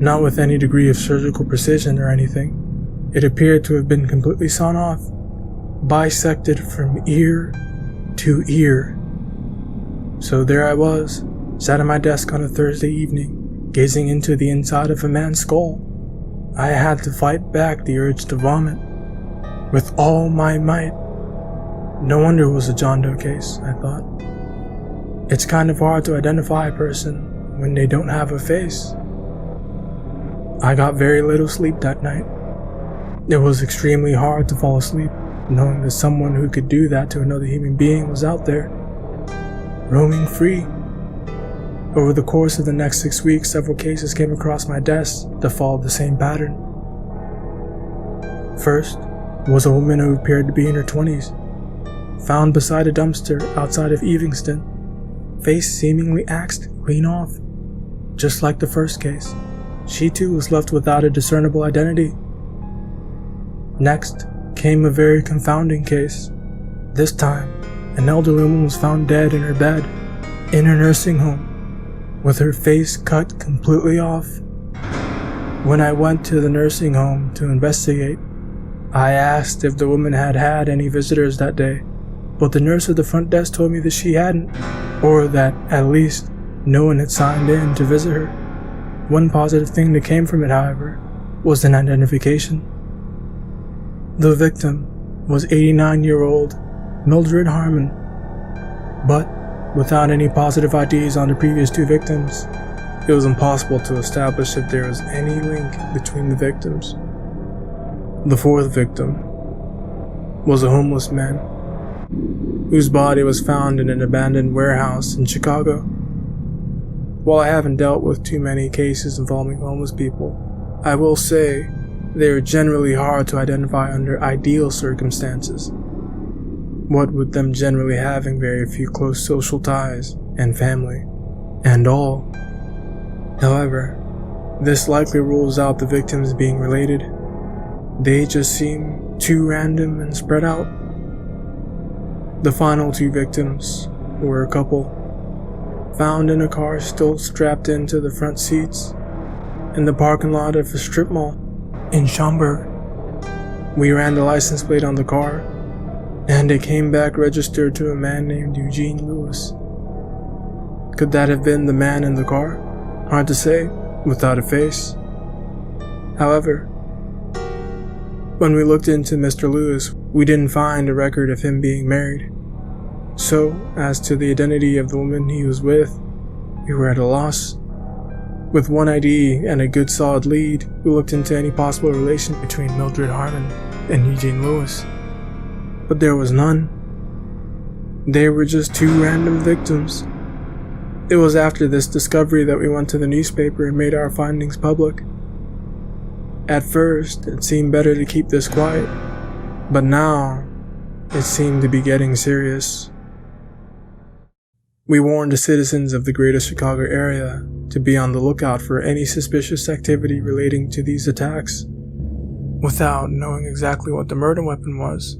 not with any degree of surgical precision or anything. It appeared to have been completely sawn off, bisected from ear to ear. So there I was, sat at my desk on a Thursday evening, gazing into the inside of a man's skull, I had to fight back the urge to vomit with all my might. No wonder it was a John Doe case, I thought. It's kind of hard to identify a person when they don't have a face. I got very little sleep that night. It was extremely hard to fall asleep, knowing that someone who could do that to another human being was out there, roaming free. Over the course of the next 6 weeks, several cases came across my desk that followed the same pattern. First was a woman who appeared to be in her 20s, found beside a dumpster outside of Evanston, face seemingly axed clean off. Just like the first case, she too was left without a discernible identity. Next came a very confounding case. This time, an elderly woman was found dead in her bed, in her nursing home, with her face cut completely off. When I went to the nursing home to investigate, I asked if the woman had had any visitors that day, but the nurse at the front desk told me that she hadn't, or that at least no one had signed in to visit her. One positive thing that came from it, however, was an identification. The victim was 89-year-old Mildred Harmon, but without any positive IDs on the previous two victims, it was impossible to establish if there was any link between the victims. The fourth victim was a homeless man whose body was found in an abandoned warehouse in Chicago. While I haven't dealt with too many cases involving homeless people, I will say they are generally hard to identify under ideal circumstances, what with them generally having very few close social ties and family and all. However, this likely rules out the victims being related. They just seem too random and spread out. The final two victims were a couple, found in a car still strapped into the front seats in the parking lot of a strip mall in Schaumburg. We ran the license plate on the car, and it came back registered to a man named Eugene Lewis. Could that have been the man in the car? Hard to say, without a face. However, when we looked into Mr. Lewis, we didn't find a record of him being married. So, as to the identity of the woman he was with, we were at a loss. With one ID and a good solid lead, we looked into any possible relation between Mildred Harmon and Eugene Lewis. But there was none. They were just two random victims. It was after this discovery that we went to the newspaper and made our findings public. At first, it seemed better to keep this quiet, but now, it seemed to be getting serious. We warned the citizens of the greater Chicago area to be on the lookout for any suspicious activity relating to these attacks. Without knowing exactly what the murder weapon was,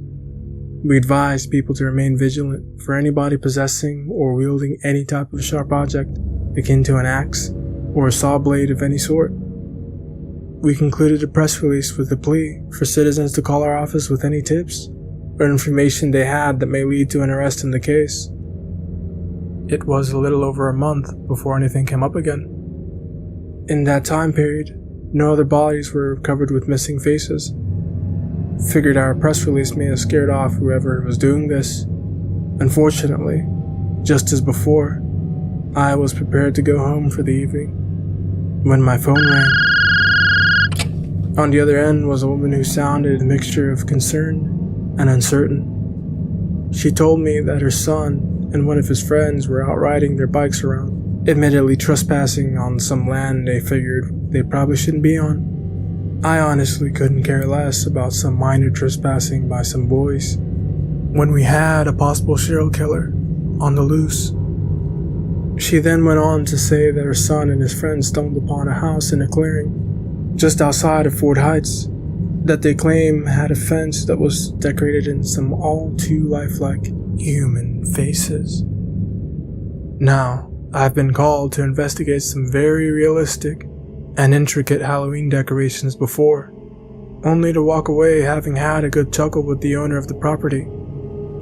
we advised people to remain vigilant for anybody possessing or wielding any type of sharp object akin to an axe or a saw blade of any sort. We concluded a press release with a plea for citizens to call our office with any tips or information they had that may lead to an arrest in the case. It was a little over a month before anything came up again. In that time period, no other bodies were covered with missing faces. Figured our press release may have scared off whoever was doing this. Unfortunately, just as before, I was prepared to go home for the evening when my phone rang. On the other end was a woman who sounded a mixture of concerned and uncertain. She told me that her son and one of his friends were out riding their bikes around, admittedly trespassing on some land they figured they probably shouldn't be on. I honestly couldn't care less about some minor trespassing by some boys, when we had a possible serial killer on the loose. She then went on to say that her son and his friends stumbled upon a house in a clearing just outside of Fort Heights that they claim had a fence that was decorated in some all too lifelike human faces. Now, I've been called to investigate some very realistic and intricate Halloween decorations before, only to walk away having had a good chuckle with the owner of the property,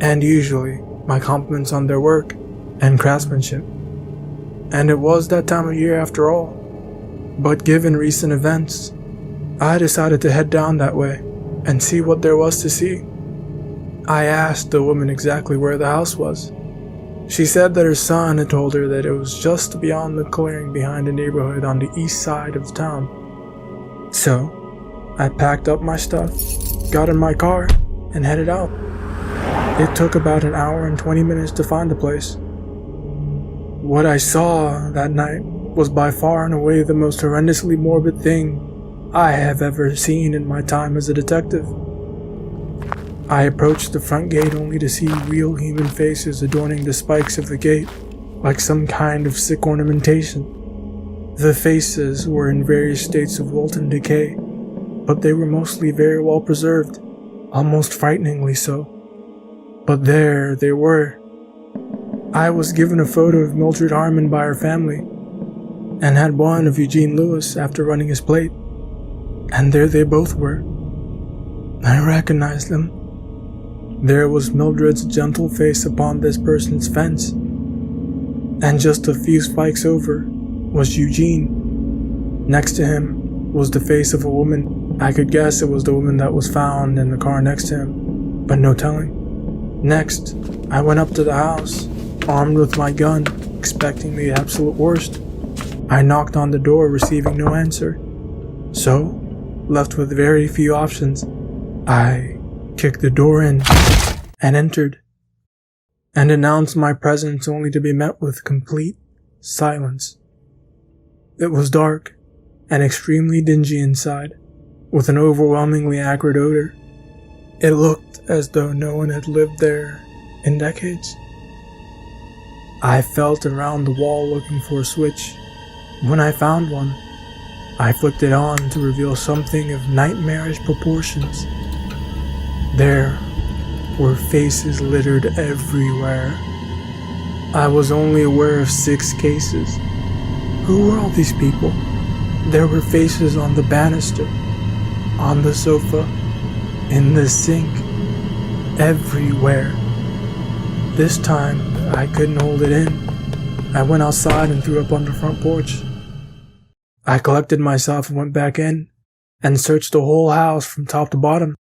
and usually my compliments on their work and craftsmanship. And it was that time of year after all. But given recent events, I decided to head down that way and see what there was to see. I asked the woman exactly where the house was. She said that her son had told her that it was just beyond the clearing behind a neighborhood on the east side of the town. So, I packed up my stuff, got in my car, and headed out. It took about an hour and 20 minutes to find the place. What I saw that night was by far and away the most horrendously morbid thing I have ever seen in my time as a detective. I approached the front gate only to see real human faces adorning the spikes of the gate, like some kind of sick ornamentation. The faces were in various states of wilted decay, but they were mostly very well preserved, almost frighteningly so. But there they were. I was given a photo of Mildred Harmon by her family, and had one of Eugene Lewis after running his plate. And there they both were. I recognized them. There was Mildred's gentle face upon this person's fence, and just a few spikes over was Eugene. Next to him was the face of a woman. I could guess it was the woman that was found in the car next to him, but no telling. Next, I went up to the house, armed with my gun, expecting the absolute worst. I knocked on the door, receiving no answer. So, left with very few options, I kicked the door in and entered, and announced my presence only to be met with complete silence. It was dark and extremely dingy inside, with an overwhelmingly acrid odor. It looked as though no one had lived there in decades. I felt around the wall looking for a switch. When I found one, I flicked it on to reveal something of nightmarish proportions. There were faces littered everywhere. I was only aware of 6 cases. Who were all these people? There were faces on the banister, on the sofa, in the sink, everywhere. This time, I couldn't hold it in. I went outside and threw up on the front porch. I collected myself and went back in, and searched the whole house from top to bottom.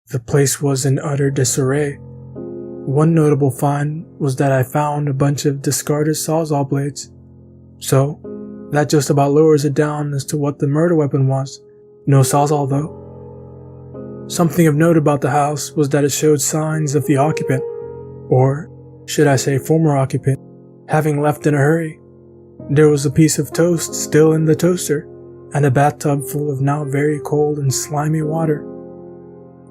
The place was in utter disarray. One notable find was that I found a bunch of discarded sawzall blades. So, that just about lowers it down as to what the murder weapon was. No sawzall though. Something of note about the house was that it showed signs of the occupant, or should I say former occupant, having left in a hurry. There was a piece of toast still in the toaster, and a bathtub full of now very cold and slimy water.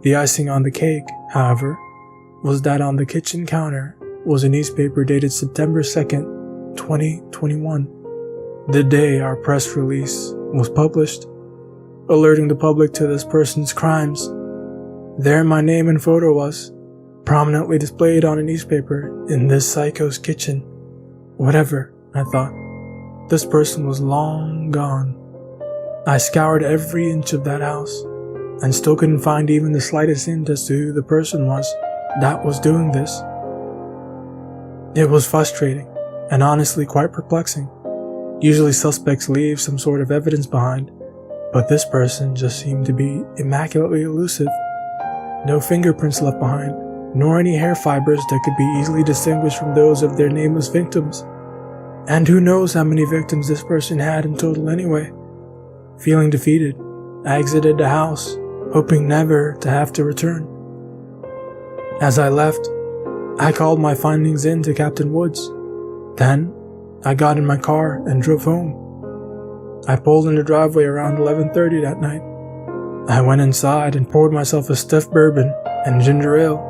The icing on the cake, however, was that on the kitchen counter was a newspaper dated September 2nd, 2021, the day our press release was published, alerting the public to this person's crimes. There my name and photo was, prominently displayed on a newspaper in this psycho's kitchen. Whatever, I thought. This person was long gone. I scoured every inch of that house, and still couldn't find even the slightest hint as to who the person was that was doing this. It was frustrating, and honestly quite perplexing. Usually suspects leave some sort of evidence behind, but this person just seemed to be immaculately elusive. No fingerprints left behind, nor any hair fibers that could be easily distinguished from those of their nameless victims. And who knows how many victims this person had in total anyway. Feeling defeated, I exited the house, hoping never to have to return. As I left, I called my findings in to Captain Woods. Then, I got in my car and drove home. I pulled in the driveway around 11:30 that night. I went inside and poured myself a stiff bourbon and ginger ale.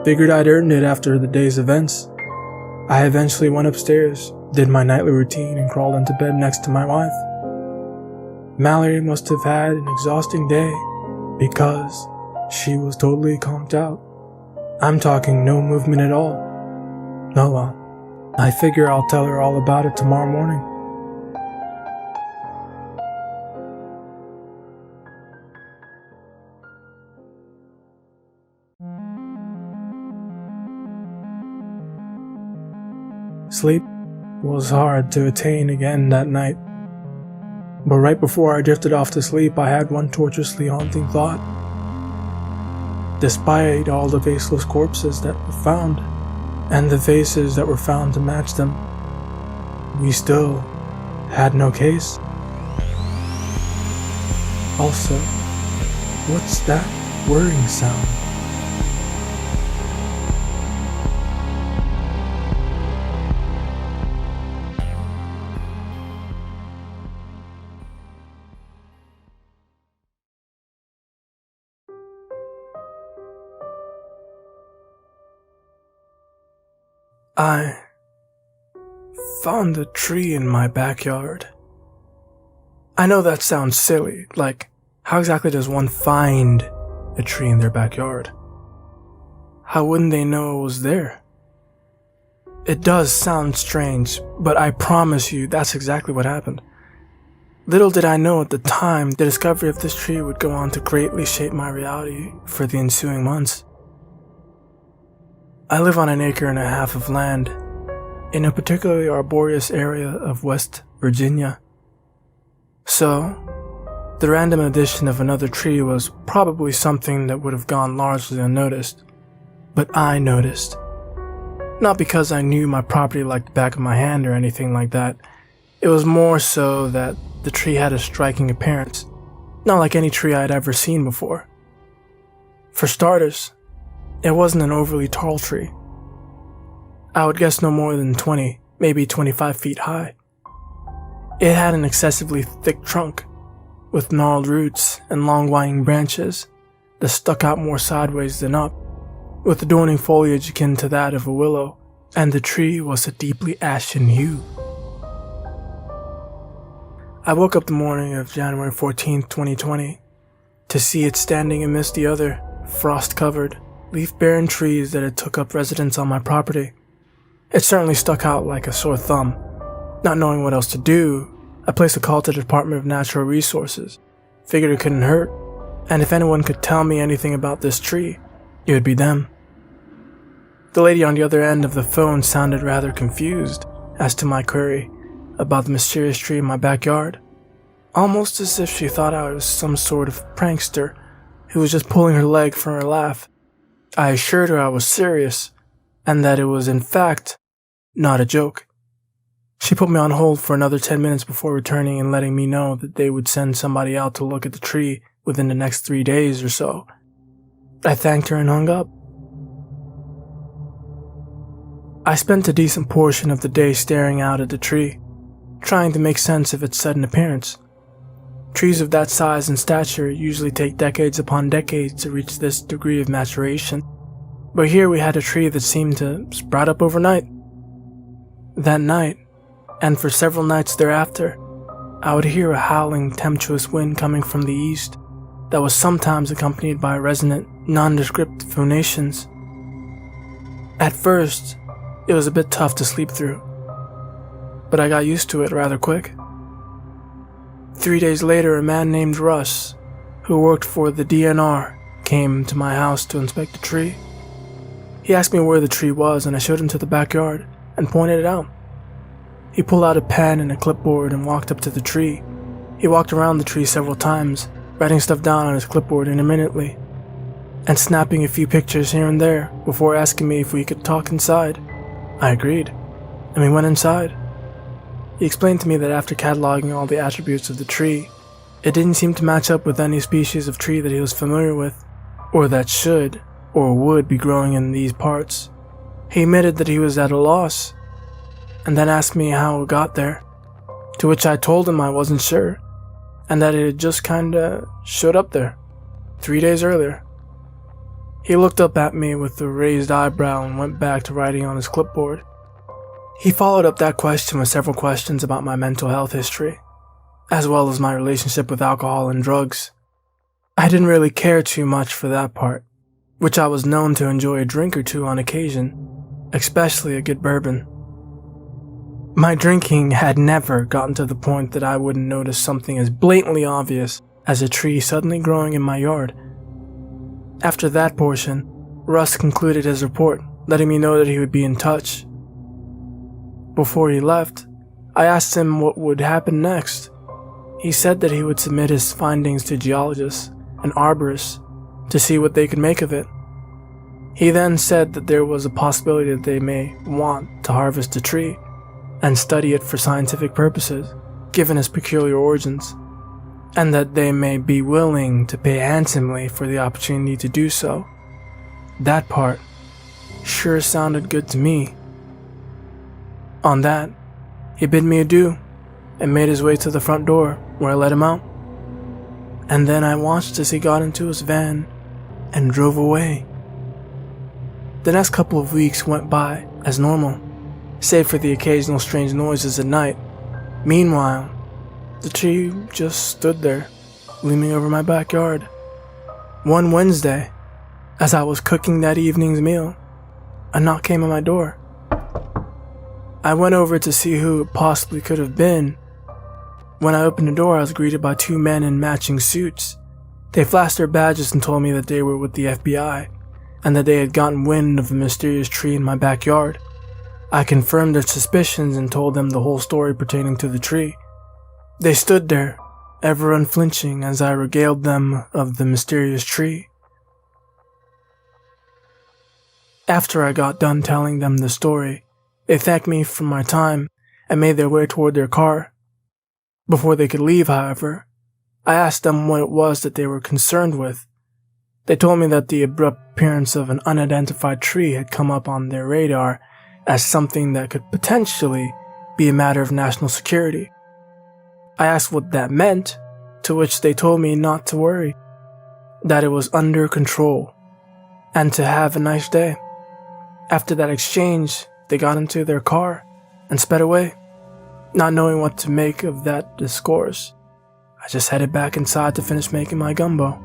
Figured I'd earned it after the day's events. I eventually went upstairs, did my nightly routine, and crawled into bed next to my wife. Mallory must have had an exhausting day because she was totally conked out. I'm talking no movement at all. Oh well, I figure I'll tell her all about it tomorrow morning. Sleep was hard to attain again that night. But right before I drifted off to sleep, I had one torturously haunting thought. Despite all the faceless corpses that were found, and the faces that were found to match them, we still had no case. Also, what's that whirring sound? I found a tree in my backyard. I know that sounds silly, like, how exactly does one find a tree in their backyard? How wouldn't they know it was there? It does sound strange, but I promise you that's exactly what happened. Little did I know at the time the discovery of this tree would go on to greatly shape my reality for the ensuing months. I live on an acre and a half of land in a particularly arboreous area of West Virginia. So, the random addition of another tree was probably something that would have gone largely unnoticed. But I noticed. Not because I knew my property like the back of my hand or anything like that. It was more so that the tree had a striking appearance, not like any tree I had ever seen before. For starters, it wasn't an overly tall tree. I would guess no more than 20, maybe 25 feet high. It had an excessively thick trunk, with gnarled roots and long winding branches that stuck out more sideways than up, with adorning foliage akin to that of a willow, and the tree was a deeply ashen hue. I woke up the morning of January 14th, 2020, to see it standing amidst the other, frost-covered, leaf-bearing trees that had took up residence on my property. It certainly stuck out like a sore thumb. Not knowing what else to do, I placed a call to the Department of Natural Resources. Figured it couldn't hurt, and if anyone could tell me anything about this tree, it would be them. The lady on the other end of the phone sounded rather confused as to my query about the mysterious tree in my backyard, almost as if she thought I was some sort of prankster who was just pulling her leg for her laugh. I assured her I was serious, and that it was in fact not a joke. She put me on hold for another 10 minutes before returning and letting me know that they would send somebody out to look at the tree within the next 3 days or so. I thanked her and hung up. I spent a decent portion of the day staring out at the tree, trying to make sense of its sudden appearance. Trees of that size and stature usually take decades upon decades to reach this degree of maturation, but here we had a tree that seemed to sprout up overnight. That night, and for several nights thereafter, I would hear a howling, tempestuous wind coming from the east that was sometimes accompanied by resonant, nondescript phonations. At first, it was a bit tough to sleep through, but I got used to it rather quick. 3 days later, a man named Russ, who worked for the DNR, came to my house to inspect the tree. He asked me where the tree was, and I showed him to the backyard and pointed it out. He pulled out a pen and a clipboard and walked up to the tree. He walked around the tree several times, writing stuff down on his clipboard intermittently, and snapping a few pictures here and there before asking me if we could talk inside. I agreed, and we went inside. He explained to me that after cataloging all the attributes of the tree, it didn't seem to match up with any species of tree that he was familiar with, or that should or would be growing in these parts. He admitted that he was at a loss, and then asked me how it got there, to which I told him I wasn't sure, and that it had just kinda showed up there, 3 days earlier. He looked up at me with a raised eyebrow and went back to writing on his clipboard. He followed up that question with several questions about my mental health history, as well as my relationship with alcohol and drugs. I didn't really care too much for that part, which I was known to enjoy a drink or two on occasion, especially a good bourbon. My drinking had never gotten to the point that I wouldn't notice something as blatantly obvious as a tree suddenly growing in my yard. After that portion, Russ concluded his report, letting me know that he would be in touch. Before he left, I asked him what would happen next. He said that he would submit his findings to geologists and arborists to see what they could make of it. He then said that there was a possibility that they may want to harvest a tree and study it for scientific purposes, given its peculiar origins, and that they may be willing to pay handsomely for the opportunity to do so. That part sure sounded good to me. On that, he bid me adieu and made his way to the front door, where I let him out. And then I watched as he got into his van and drove away. The next couple of weeks went by as normal, save for the occasional strange noises at night. Meanwhile, the tree just stood there, looming over my backyard. One Wednesday, as I was cooking that evening's meal, a knock came on my door. I went over to see who it possibly could have been. When I opened the door, I was greeted by two men in matching suits. They flashed their badges and told me that they were with the FBI, and that they had gotten wind of a mysterious tree in my backyard. I confirmed their suspicions and told them the whole story pertaining to the tree. They stood there, ever unflinching, as I regaled them of the mysterious tree. After I got done telling them the story, they thanked me for my time and made their way toward their car. Before they could leave, however, I asked them what it was that they were concerned with. They told me that the abrupt appearance of an unidentified tree had come up on their radar as something that could potentially be a matter of national security. I asked what that meant, to which they told me not to worry, that it was under control, and to have a nice day. After that exchange, they got into their car and sped away. Not knowing what to make of that discourse, I just headed back inside to finish making my gumbo.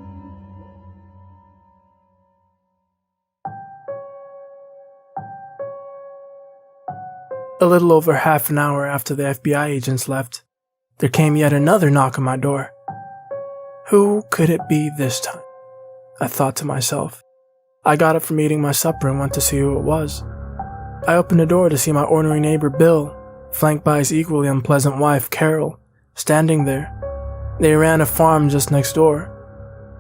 A little over half an hour after the FBI agents left, there came yet another knock on my door. Who could it be this time? I thought to myself. I got up from eating my supper and went to see who it was. I opened the door to see my ornery neighbor Bill, flanked by his equally unpleasant wife Carol, standing there. They ran a farm just next door.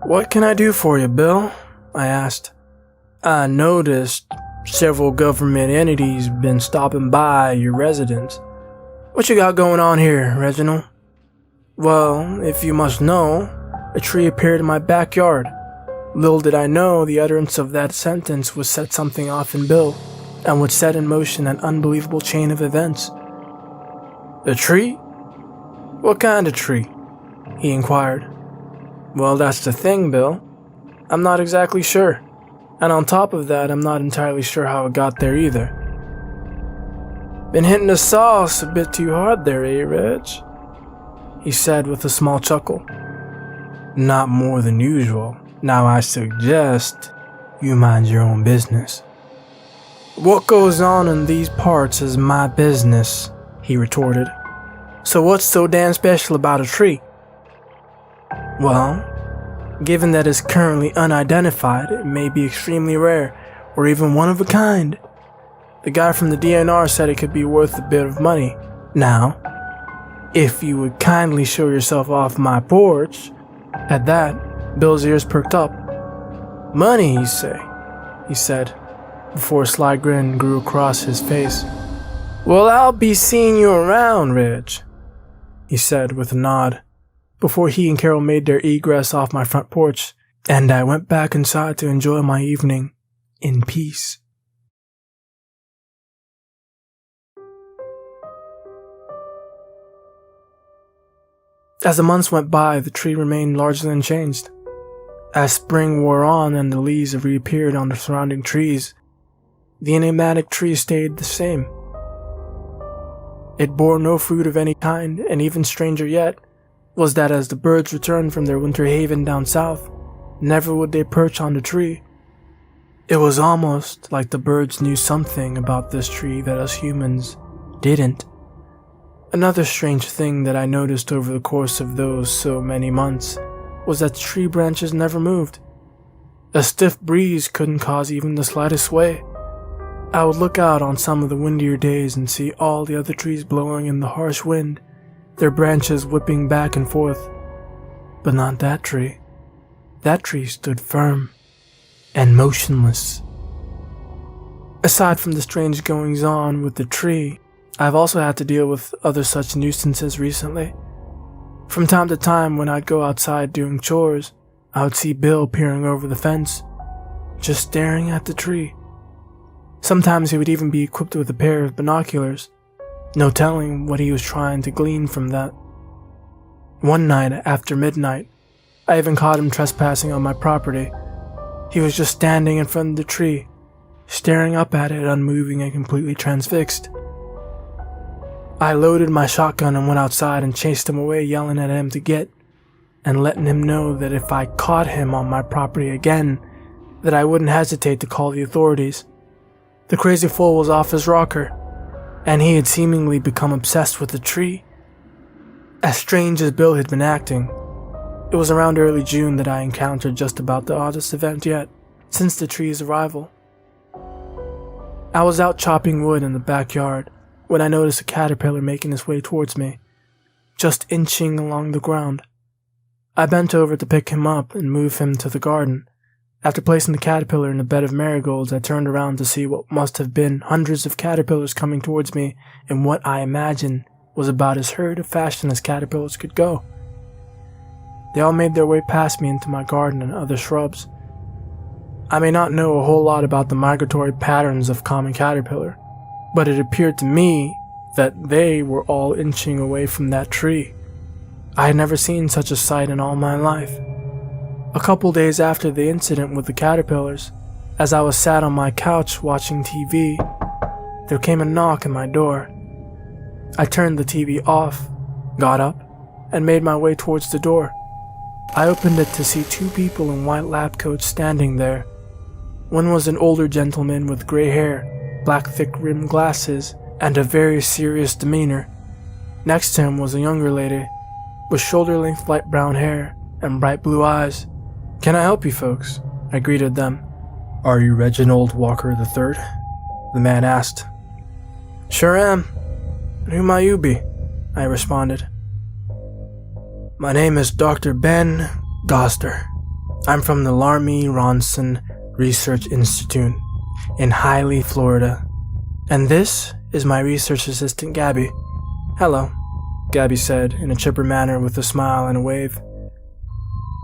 "What can I do for you, Bill?" I asked. "I noticed several government entities been stopping by your residence. What you got going on here, Reginald?" "Well, if you must know, a tree appeared in my backyard." Little did I know the utterance of that sentence would set something off in Bill, and would set in motion an unbelievable chain of events. "A tree? What kind of tree?" he inquired. "Well, that's the thing, Bill. I'm not exactly sure. And on top of that, I'm not entirely sure how it got there either." "Been hitting the sauce a bit too hard there, eh, Reg?" he said with a small chuckle. "Not more than usual. Now I suggest you mind your own business." "What goes on in these parts is my business," he retorted. "So what's so damn special about a tree?" "Well, given that it's currently unidentified, it may be extremely rare, or even one of a kind. The guy from the DNR said it could be worth a bit of money. Now, if you would kindly show yourself off my porch." At that, Bill's ears perked up. "Money, you say?" he said, before a sly grin grew across his face. "Well, I'll be seeing you around, Reg," he said with a nod, before he and Carol made their egress off my front porch, and I went back inside to enjoy my evening in peace. As the months went by, the tree remained largely unchanged. As spring wore on and the leaves reappeared on the surrounding trees, the enigmatic tree stayed the same. It bore no fruit of any kind, and even stranger yet was that as the birds returned from their winter haven down south, never would they perch on the tree. It was almost like the birds knew something about this tree that us humans didn't. Another strange thing that I noticed over the course of those so many months was that the tree branches never moved. A stiff breeze couldn't cause even the slightest sway. I would look out on some of the windier days and see all the other trees blowing in the harsh wind their branches whipping back and forth. But not that tree. That tree stood firm and motionless. Aside from the strange goings-on with the tree, I've also had to deal with other such nuisances recently. From time to time, when I'd go outside doing chores, I would see Bill peering over the fence, just staring at the tree. Sometimes he would even be equipped with a pair of binoculars, no telling what he was trying to glean from that. One night after midnight, I even caught him trespassing on my property. He was just standing in front of the tree, staring up at it, unmoving and completely transfixed. I loaded my shotgun and went outside and chased him away, yelling at him to get, and letting him know that if I caught him on my property again, that I wouldn't hesitate to call the authorities. The crazy fool was off his rocker, and he had seemingly become obsessed with the tree. As strange as Bill had been acting, it was around early June that I encountered just about the oddest event yet, since the tree's arrival. I was out chopping wood in the backyard when I noticed a caterpillar making its way towards me, just inching along the ground. I bent over to pick him up and move him to the garden. After placing the caterpillar in a bed of marigolds, I turned around to see what must have been hundreds of caterpillars coming towards me in what I imagine was about as herd of fashion as caterpillars could go. They all made their way past me into my garden and other shrubs. I may not know a whole lot about the migratory patterns of common caterpillar, but it appeared to me that they were all inching away from that tree. I had never seen such a sight in all my life. A couple days after the incident with the caterpillars, as I was sat on my couch watching TV, there came a knock at my door. I turned the TV off, got up, and made my way towards the door. I opened it to see two people in white lab coats standing there. One was an older gentleman with gray hair, black thick-rimmed glasses, and a very serious demeanor. Next to him was a younger lady, with shoulder-length light brown hair and bright blue eyes. "Can I help you folks?" I greeted them. "Are you Reginald Walker III?" the man asked. "Sure am. And who might you be?" I responded. "My name is Dr. Ben Gosder. I'm from the Larmy Ronson Research Institute in Hiley, Florida. And this is my research assistant, Gabby." "Hello," Gabby said in a chipper manner with a smile and a wave.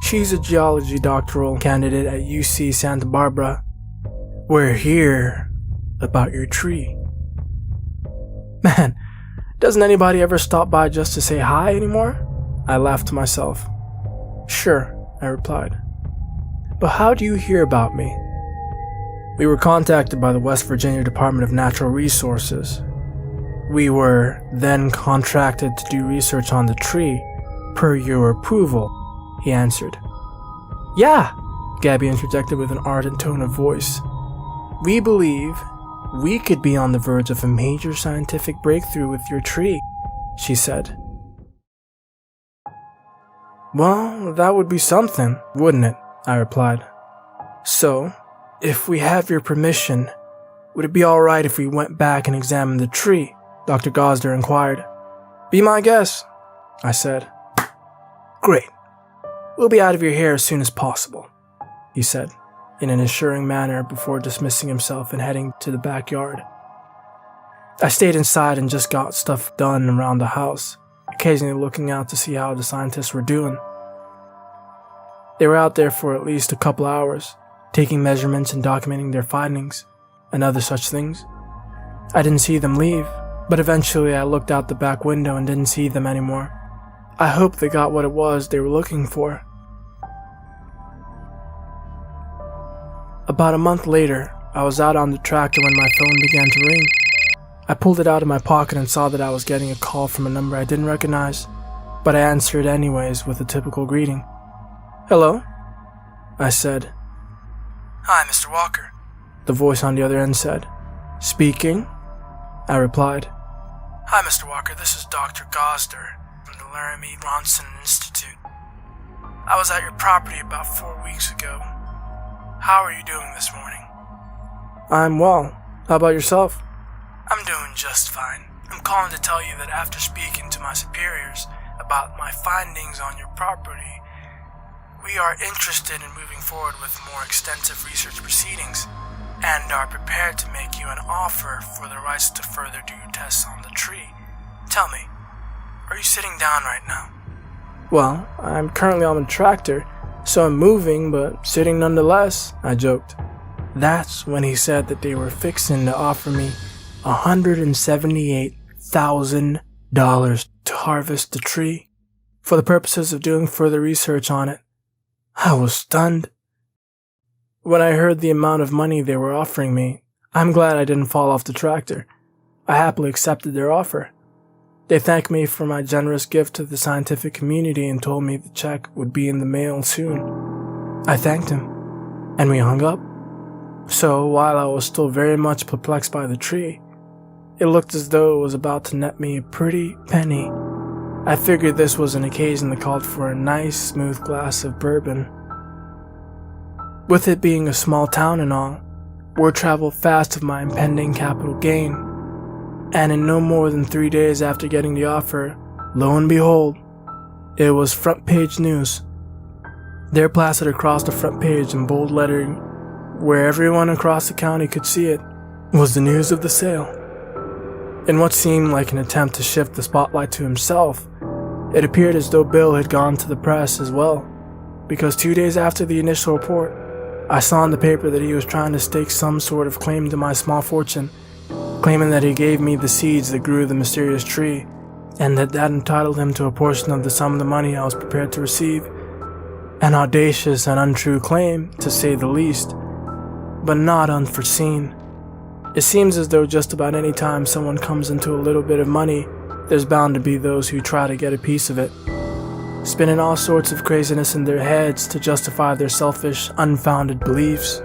"She's a geology doctoral candidate at UC Santa Barbara. We're here about your tree." Man, doesn't anybody ever stop by just to say hi anymore? I laughed to myself. "Sure," I replied. "But how do you hear about me?" "We were contacted by the West Virginia Department of Natural Resources. We were then contracted to do research on the tree, per your approval," he answered. "Yeah," Gabby interjected with an ardent tone of voice. "We believe we could be on the verge of a major scientific breakthrough with your tree," she said. "Well, that would be something, wouldn't it?" I replied. "So, if we have your permission, would it be alright if we went back and examined the tree?" Dr. Gosder inquired. "Be my guest," I said. "Great. We'll be out of your hair as soon as possible," he said, in an assuring manner before dismissing himself and heading to the backyard. I stayed inside and just got stuff done around the house, occasionally looking out to see how the scientists were doing. They were out there for at least a couple hours, taking measurements and documenting their findings, and other such things. I didn't see them leave, but eventually I looked out the back window and didn't see them anymore. I hoped they got what it was they were looking for. About a month later, I was out on the tractor when my phone began to ring. I pulled it out of my pocket and saw that I was getting a call from a number I didn't recognize, but I answered anyways with a typical greeting. "Hello?" I said. "Hi, Mr. Walker," the voice on the other end said. "Speaking," I replied. "Hi, Mr. Walker, this is Dr. Gosder from the Laramie Ronson Institute. I was at your property about 4 weeks ago. How are you doing this morning?" "I'm well. How about yourself?" I'm doing just fine. I'm calling to tell you that after speaking to my superiors about my findings on your property, we are interested in moving forward with more extensive research proceedings and are prepared to make you an offer for the rights to further do tests on the tree. Tell me, are you sitting down right now? Well, I'm currently on a tractor, so I'm moving, but sitting nonetheless, I joked. That's when he said that they were fixing to offer me $178,000 to harvest the tree for the purposes of doing further research on it. I was stunned. When I heard the amount of money they were offering me, I'm glad I didn't fall off the tractor. I happily accepted their offer. They thanked me for my generous gift to the scientific community and told me the check would be in the mail soon. I thanked him, and we hung up. So, while I was still very much perplexed by the tree, it looked as though it was about to net me a pretty penny. I figured this was an occasion that called for a nice, smooth glass of bourbon. With it being a small town and all, word traveled fast of my impending capital gain, and in no more than 3 days after getting the offer, lo and behold, it was front page news. There plastered across the front page in bold lettering, where everyone across the county could see it, was the news of the sale. In what seemed like an attempt to shift the spotlight to himself, it appeared as though Bill had gone to the press as well, because 2 days after the initial report, I saw in the paper that he was trying to stake some sort of claim to my small fortune, claiming that he gave me the seeds that grew the mysterious tree, and that entitled him to a portion of the sum of the money I was prepared to receive. An audacious and untrue claim, to say the least, but not unforeseen. It seems as though just about any time someone comes into a little bit of money, there's bound to be those who try to get a piece of it, spinning all sorts of craziness in their heads to justify their selfish, unfounded beliefs.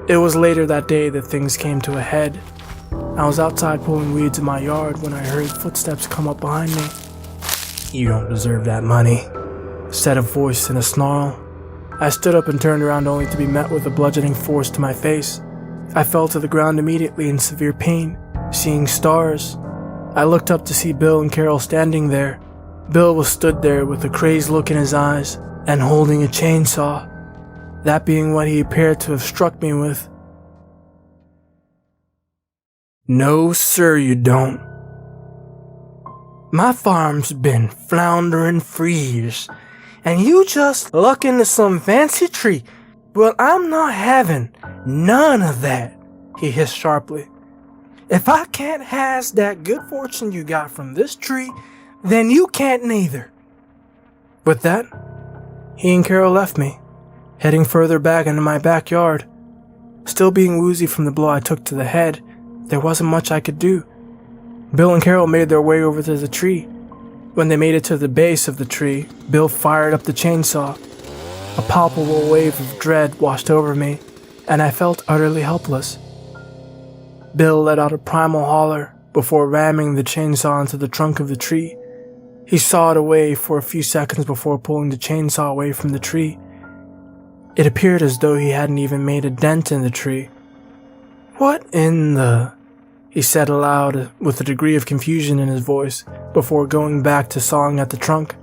It was later that day that things came to a head. I was outside pulling weeds in my yard when I heard footsteps come up behind me. "You don't deserve that money," said a voice in a snarl. I stood up and turned around only to be met with a bludgeoning force to my face. I fell to the ground immediately in severe pain, seeing stars. I looked up to see Bill and Carol standing there. Bill was stood there with a crazed look in his eyes and holding a chainsaw, that being what he appeared to have struck me with. "No, sir, you don't. My farm's been floundering for years, and you just luck into some fancy tree. Well, I'm not having none of that," he hissed sharply. "If I can't has that good fortune you got from this tree, then you can't neither." With that, he and Carol left me, heading further back into my backyard. Still being woozy from the blow I took to the head, there wasn't much I could do. Bill and Carol made their way over to the tree. When they made it to the base of the tree, Bill fired up the chainsaw. A palpable wave of dread washed over me, and I felt utterly helpless. Bill let out a primal holler before ramming the chainsaw into the trunk of the tree. He sawed away for a few seconds before pulling the chainsaw away from the tree. It appeared as though he hadn't even made a dent in the tree. "What in the..." he said aloud with a degree of confusion in his voice before going back to sawing at the trunk.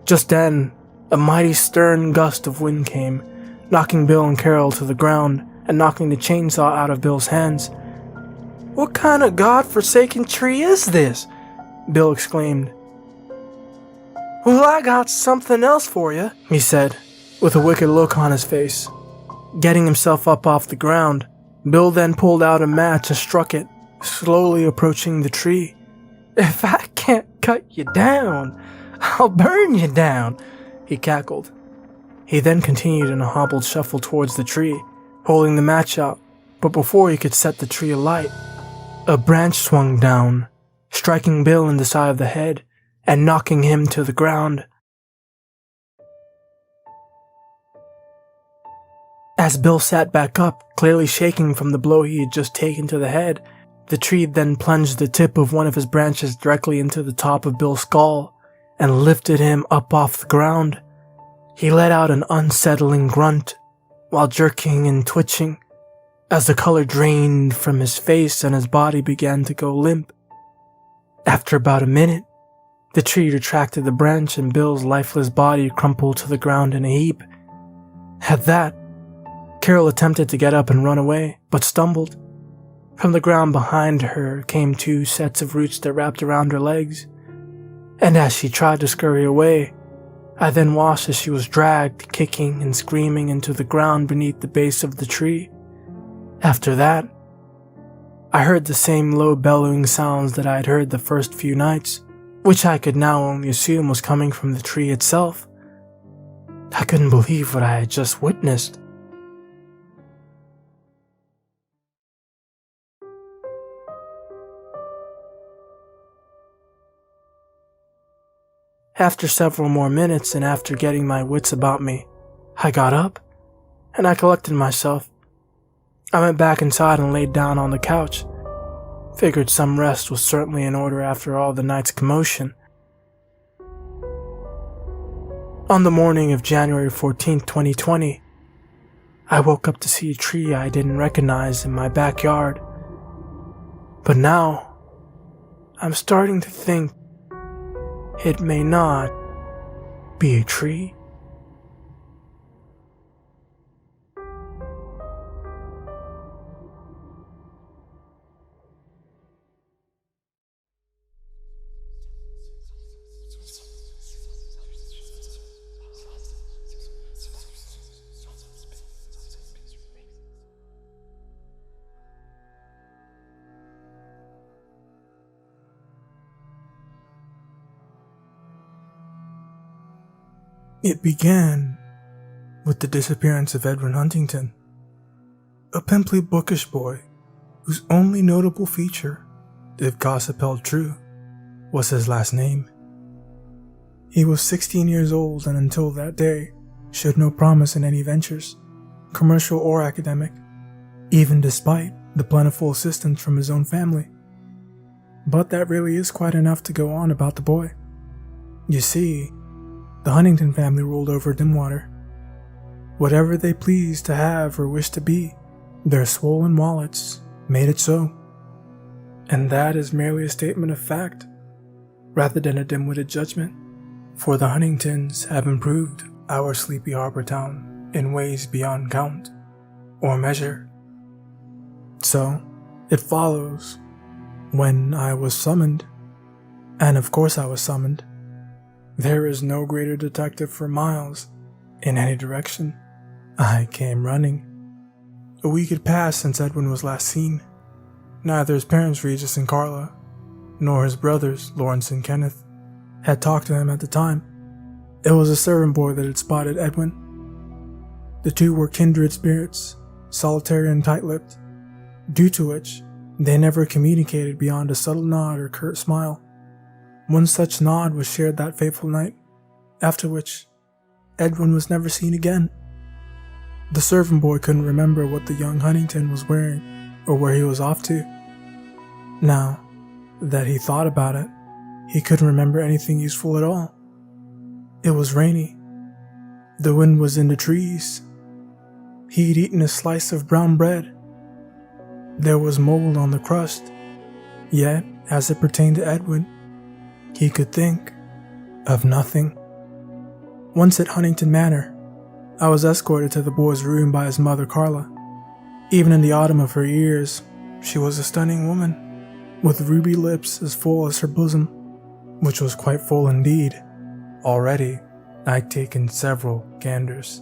Just then, a mighty stern gust of wind came, knocking Bill and Carol to the ground and knocking the chainsaw out of Bill's hands. "What kind of god-forsaken tree is this?" Bill exclaimed. "Well, I got something else for you," he said, with a wicked look on his face. Getting himself up off the ground, Bill then pulled out a match and struck it, slowly approaching the tree. "If I can't cut you down, I'll burn you down," he cackled. He then continued in a hobbled shuffle towards the tree, holding the match out, but before he could set the tree alight, a branch swung down, striking Bill in the side of the head and knocking him to the ground. As Bill sat back up, clearly shaking from the blow he had just taken to the head, the tree then plunged the tip of one of his branches directly into the top of Bill's skull and lifted him up off the ground. He let out an unsettling grunt while jerking and twitching. as the color drained from his face and his body began to go limp. After about a minute, the tree retracted the branch and Bill's lifeless body crumpled to the ground in a heap. At that, Carol attempted to get up and run away, but stumbled. From the ground behind her came 2 sets of roots that wrapped around her legs, and as she tried to scurry away, I then watched as she was dragged, kicking and screaming into the ground beneath the base of the tree. After that, I heard the same low bellowing sounds that I had heard the first few nights, which I could now only assume was coming from the tree itself. I couldn't believe what I had just witnessed. After several more minutes and after getting my wits about me, I got up and I collected myself. I went back inside and laid down on the couch. Figured some rest was certainly in order after all the night's commotion. On the morning of January 14th, 2020, I woke up to see a tree I didn't recognize in my backyard. But now, I'm starting to think it may not be a tree. It began with the disappearance of Edwin Huntington, a pimply bookish boy whose only notable feature, if gossip held true, was his last name. He was 16 years old and until that day showed no promise in any ventures, commercial or academic, even despite the plentiful assistance from his own family. But that really is quite enough to go on about the boy. You see, the Huntington family ruled over Dimwater. Whatever they pleased to have or wished to be, their swollen wallets made it so. And that is merely a statement of fact, rather than a dim-witted judgment, for the Huntingtons have improved our sleepy harbor town in ways beyond count or measure. So, it follows, when I was summoned, and of course I was summoned, there is no greater detective for miles, in any direction. I came running. A week had passed since Edwin was last seen. Neither his parents, Regis and Carla, nor his brothers, Lawrence and Kenneth, had talked to him at the time. It was a servant boy that had spotted Edwin. The two were kindred spirits, solitary and tight-lipped, due to which they never communicated beyond a subtle nod or curt smile. One such nod was shared that fateful night, after which Edwin was never seen again. The servant boy couldn't remember what the young Huntington was wearing or where he was off to. Now that he thought about it, he couldn't remember anything useful at all. It was rainy. The wind was in the trees. He'd eaten a slice of brown bread. There was mold on the crust. Yet, as it pertained to Edwin, he could think of nothing. Once at Huntington Manor, I was escorted to the boy's room by his mother, Carla. Even in the autumn of her years, she was a stunning woman, with ruby lips as full as her bosom, which was quite full indeed. Already, I'd taken several ganders.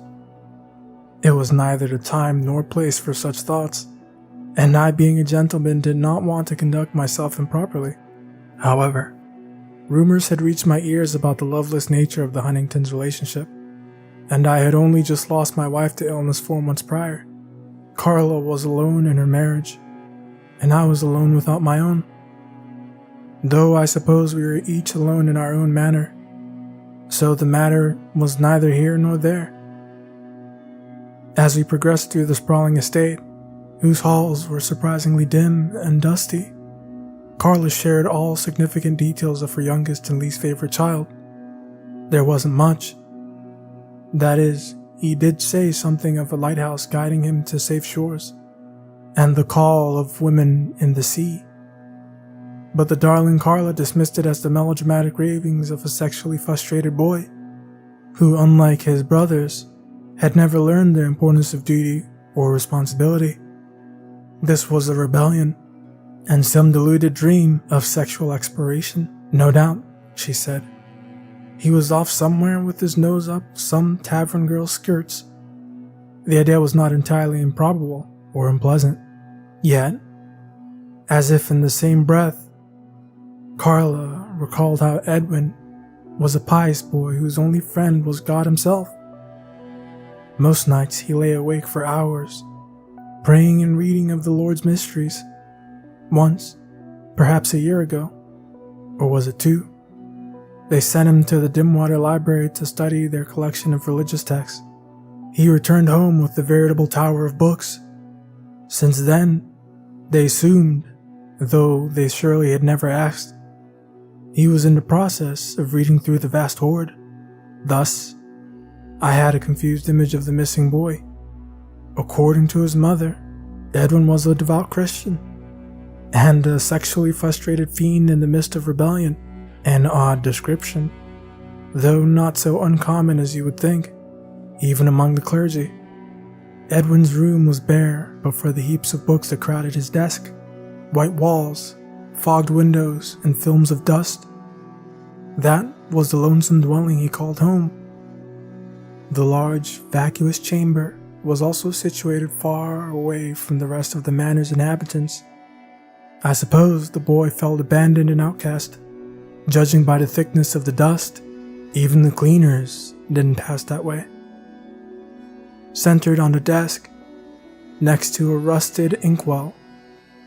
It was neither the time nor place for such thoughts, and I, being a gentleman, did not want to conduct myself improperly. However, rumors had reached my ears about the loveless nature of the Huntingtons' relationship, and I had only just lost my wife to illness 4 months prior. Carla was alone in her marriage, and I was alone without my own. Though I suppose we were each alone in our own manner, so the matter was neither here nor there. As we progressed through the sprawling estate, whose halls were surprisingly dim and dusty, Carla shared all significant details of her youngest and least favorite child. There wasn't much. That is, he did say something of a lighthouse guiding him to safe shores, and the call of women in the sea. But the darling Carla dismissed it as the melodramatic ravings of a sexually frustrated boy, who, unlike his brothers, had never learned the importance of duty or responsibility. This was a rebellion, and some deluded dream of sexual exploration, no doubt, she said. He was off somewhere with his nose up some tavern girl's skirts. The idea was not entirely improbable or unpleasant. Yet, as if in the same breath, Carla recalled how Edwin was a pious boy whose only friend was God himself. Most nights he lay awake for hours, praying and reading of the Lord's mysteries. Once, perhaps a year ago, or was it 2, they sent him to the Dimwater Library to study their collection of religious texts. He returned home with the veritable tower of books. Since then, they assumed, though they surely had never asked, he was in the process of reading through the vast hoard. Thus, I had a confused image of the missing boy. According to his mother, Edwin was a devout Christian, and a sexually frustrated fiend in the midst of rebellion. An odd description, though not so uncommon as you would think, even among the clergy. Edwin's room was bare but for the heaps of books that crowded his desk, white walls, fogged windows, and films of dust. That was the lonesome dwelling he called home. The large, vacuous chamber was also situated far away from the rest of the manor's inhabitants. I suppose the boy felt abandoned and outcast. Judging by the thickness of the dust, even the cleaners didn't pass that way. Centered on the desk, next to a rusted inkwell,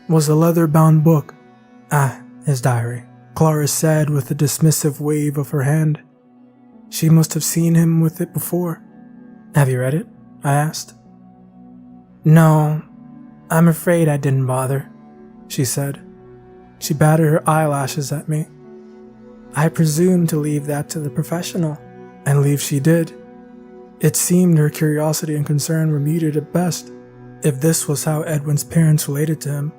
was a leather-bound book. His diary, Clara said with a dismissive wave of her hand. She must have seen him with it before. Have you read it? I asked. No, I'm afraid I didn't bother, she said. She batted her eyelashes at me. I presumed to leave that to the professional, and leave she did. It seemed her curiosity and concern were muted at best. If this was how Edwin's parents related to him,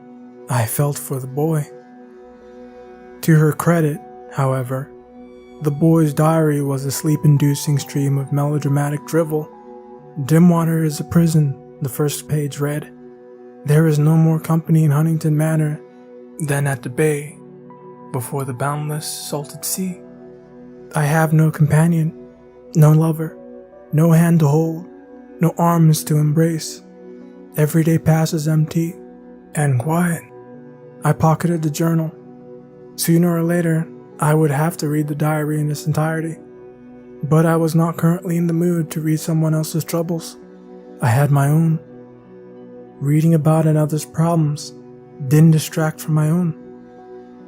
I felt for the boy. To her credit, however, the boy's diary was a sleep-inducing stream of melodramatic drivel. Dimwater is a prison, the first page read. There is no more company in Huntington Manor than at the bay before the boundless salted sea. I have no companion, no lover, no hand to hold, no arms to embrace. Every day passes empty and quiet. I pocketed the journal. Sooner or later, I would have to read the diary in its entirety, but I was not currently in the mood to read someone else's troubles. I had my own. Reading about another's problems didn't distract from my own.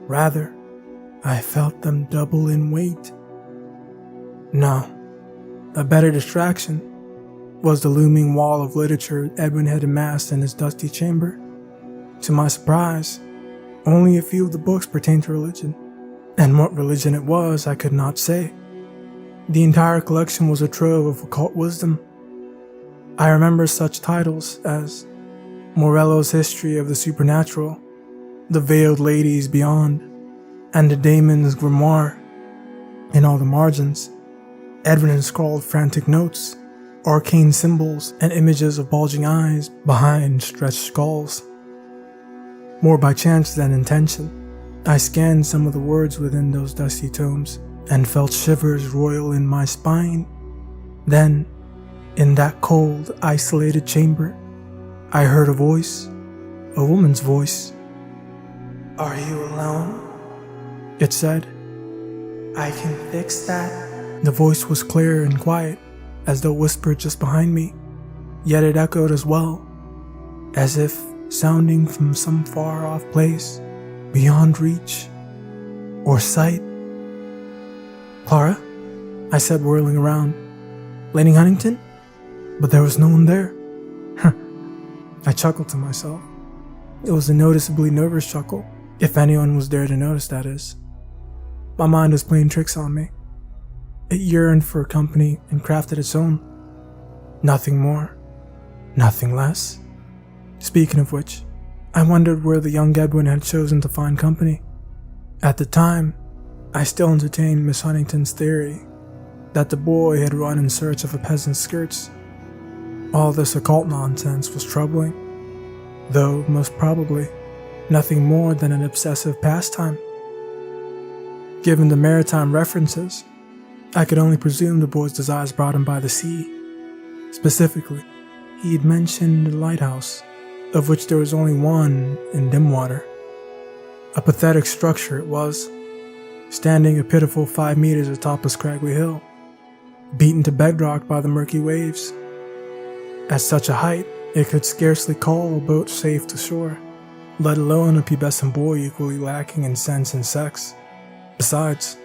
Rather, I felt them double in weight. No, a better distraction was the looming wall of literature Edwin had amassed in his dusty chamber. To my surprise, only a few of the books pertained to religion, and what religion it was I could not say. The entire collection was a trove of occult wisdom. I remember such titles as Morello's History of the Supernatural, The Veiled Ladies Beyond, and the Daemon's Grimoire. In all the margins, Edwin had scrawled frantic notes, arcane symbols, and images of bulging eyes behind stretched skulls. More by chance than intention, I scanned some of the words within those dusty tomes and felt shivers roil in my spine. Then, in that cold, isolated chamber, I heard a voice, a woman's voice. "Are you alone?" it said. "I can fix that." The voice was clear and quiet, as though whispered just behind me, yet it echoed as well, as if sounding from some far-off place, beyond reach or sight. "Clara?" I said, whirling around. "Lady Huntington?" But there was no one there. I chuckled to myself. It was a noticeably nervous chuckle, if anyone was there to notice, that is. My mind was playing tricks on me. It yearned for company and crafted its own. Nothing more, nothing less. Speaking of which, I wondered where the young Edwin had chosen to find company. At the time, I still entertained Miss Huntington's theory that the boy had run in search of a peasant's skirts. All this occult nonsense was troubling, though most probably nothing more than an obsessive pastime. Given the maritime references, I could only presume the boy's desires brought him by the sea. Specifically, he had mentioned a lighthouse, of which there was only one in Dimwater. A pathetic structure it was, standing a pitiful 5 meters atop a scraggly hill, beaten to bedrock by the murky waves. At such a height, it could scarcely call a boat safe to shore, let alone a pubescent boy equally lacking in sense and sex. Besides,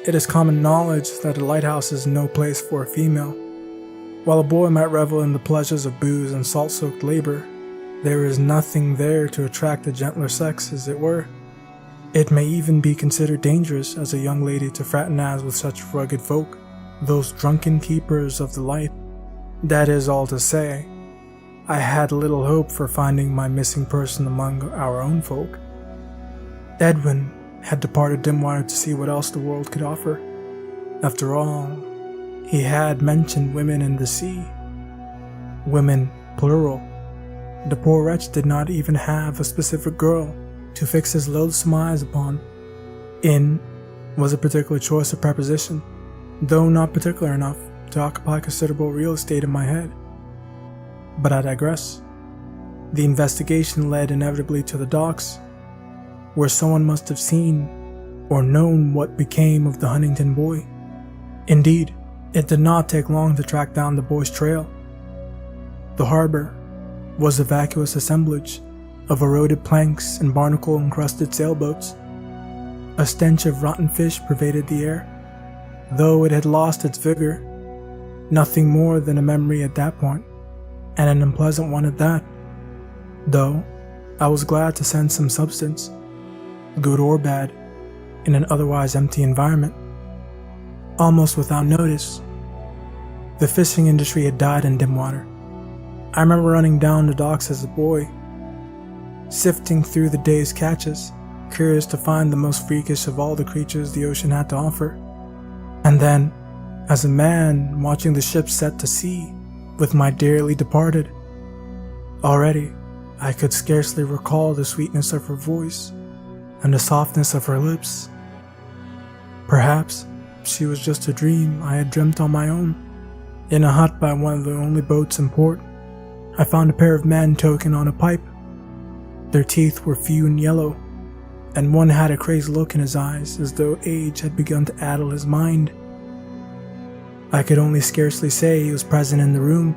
it is common knowledge that a lighthouse is no place for a female. While a boy might revel in the pleasures of booze and salt-soaked labor, there is nothing there to attract the gentler sex, as it were. It may even be considered dangerous as a young lady to fraternize with such rugged folk, those drunken keepers of the light. That is all to say, I had little hope for finding my missing person among our own folk. Edwin had departed Dimwater to see what else the world could offer. After all, he had mentioned women in the sea. Women, plural. The poor wretch did not even have a specific girl to fix his loathsome eyes upon. In was a particular choice of preposition, though not particular enough to occupy considerable real estate in my head. But I digress. The investigation led inevitably to the docks, where someone must have seen or known what became of the Huntington boy. Indeed, it did not take long to track down the boy's trail. The harbor was a vacuous assemblage of eroded planks and barnacle-encrusted sailboats. A stench of rotten fish pervaded the air, though it had lost its vigor. Nothing more than a memory at that point, and an unpleasant one at that. Though I was glad to sense some substance, good or bad, in an otherwise empty environment. Almost without notice, the fishing industry had died in Dimwater. I remember running down the docks as a boy, sifting through the day's catches, curious to find the most freakish of all the creatures the ocean had to offer. And then, as a man watching the ships set to sea with my dearly departed. Already, I could scarcely recall the sweetness of her voice and the softness of her lips. Perhaps she was just a dream I had dreamt on my own. In a hut by one of the only boats in port, I found a pair of men toking on a pipe. Their teeth were few and yellow, and one had a crazed look in his eyes as though age had begun to addle his mind. I could only scarcely say he was present in the room.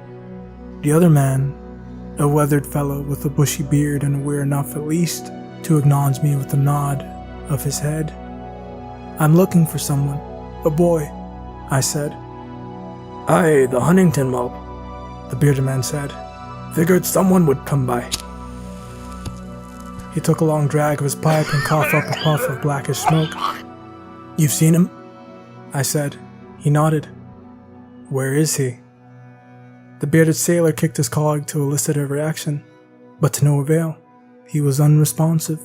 The other man, a weathered fellow with a bushy beard and aware enough at least to acknowledge me with a nod of his head. "I'm looking for someone, a boy," I said. "Aye, the Huntington mob," the bearded man said. "Figured someone would come by." He took a long drag of his pipe and coughed up a puff of blackish smoke. "You've seen him?" I said. He nodded. "Where is he?" The bearded sailor kicked his colleague to elicit a reaction, but to no avail. He was unresponsive.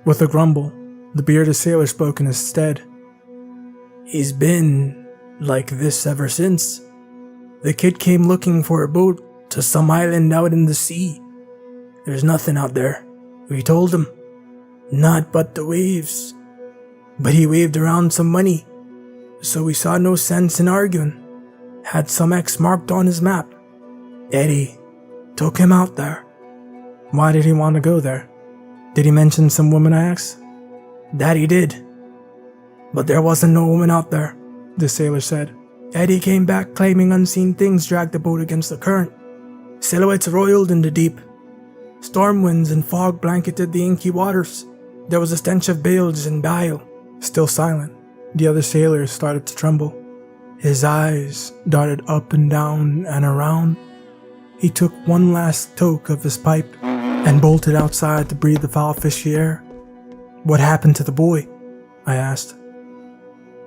With a grumble, the bearded sailor spoke in his stead. "He's been like this ever since. The kid came looking for a boat to some island out in the sea. There's nothing out there, we told him. Not but the waves. But he waved around some money, so we saw no sense in arguing. Had some X marked on his map. Eddie took him out there." "Why did he want to go there? Did he mention some woman?" I asked. "That he did. But there wasn't no woman out there," the sailor said. "Eddie came back claiming unseen things dragged the boat against the current. Silhouettes roiled in the deep. Storm winds and fog blanketed the inky waters. There was a stench of bilge and bile." Still silent, the other sailor started to tremble. His eyes darted up and down and around. He took one last toke of his pipe and bolted outside to breathe the foul fishy air. "What happened to the boy?" I asked.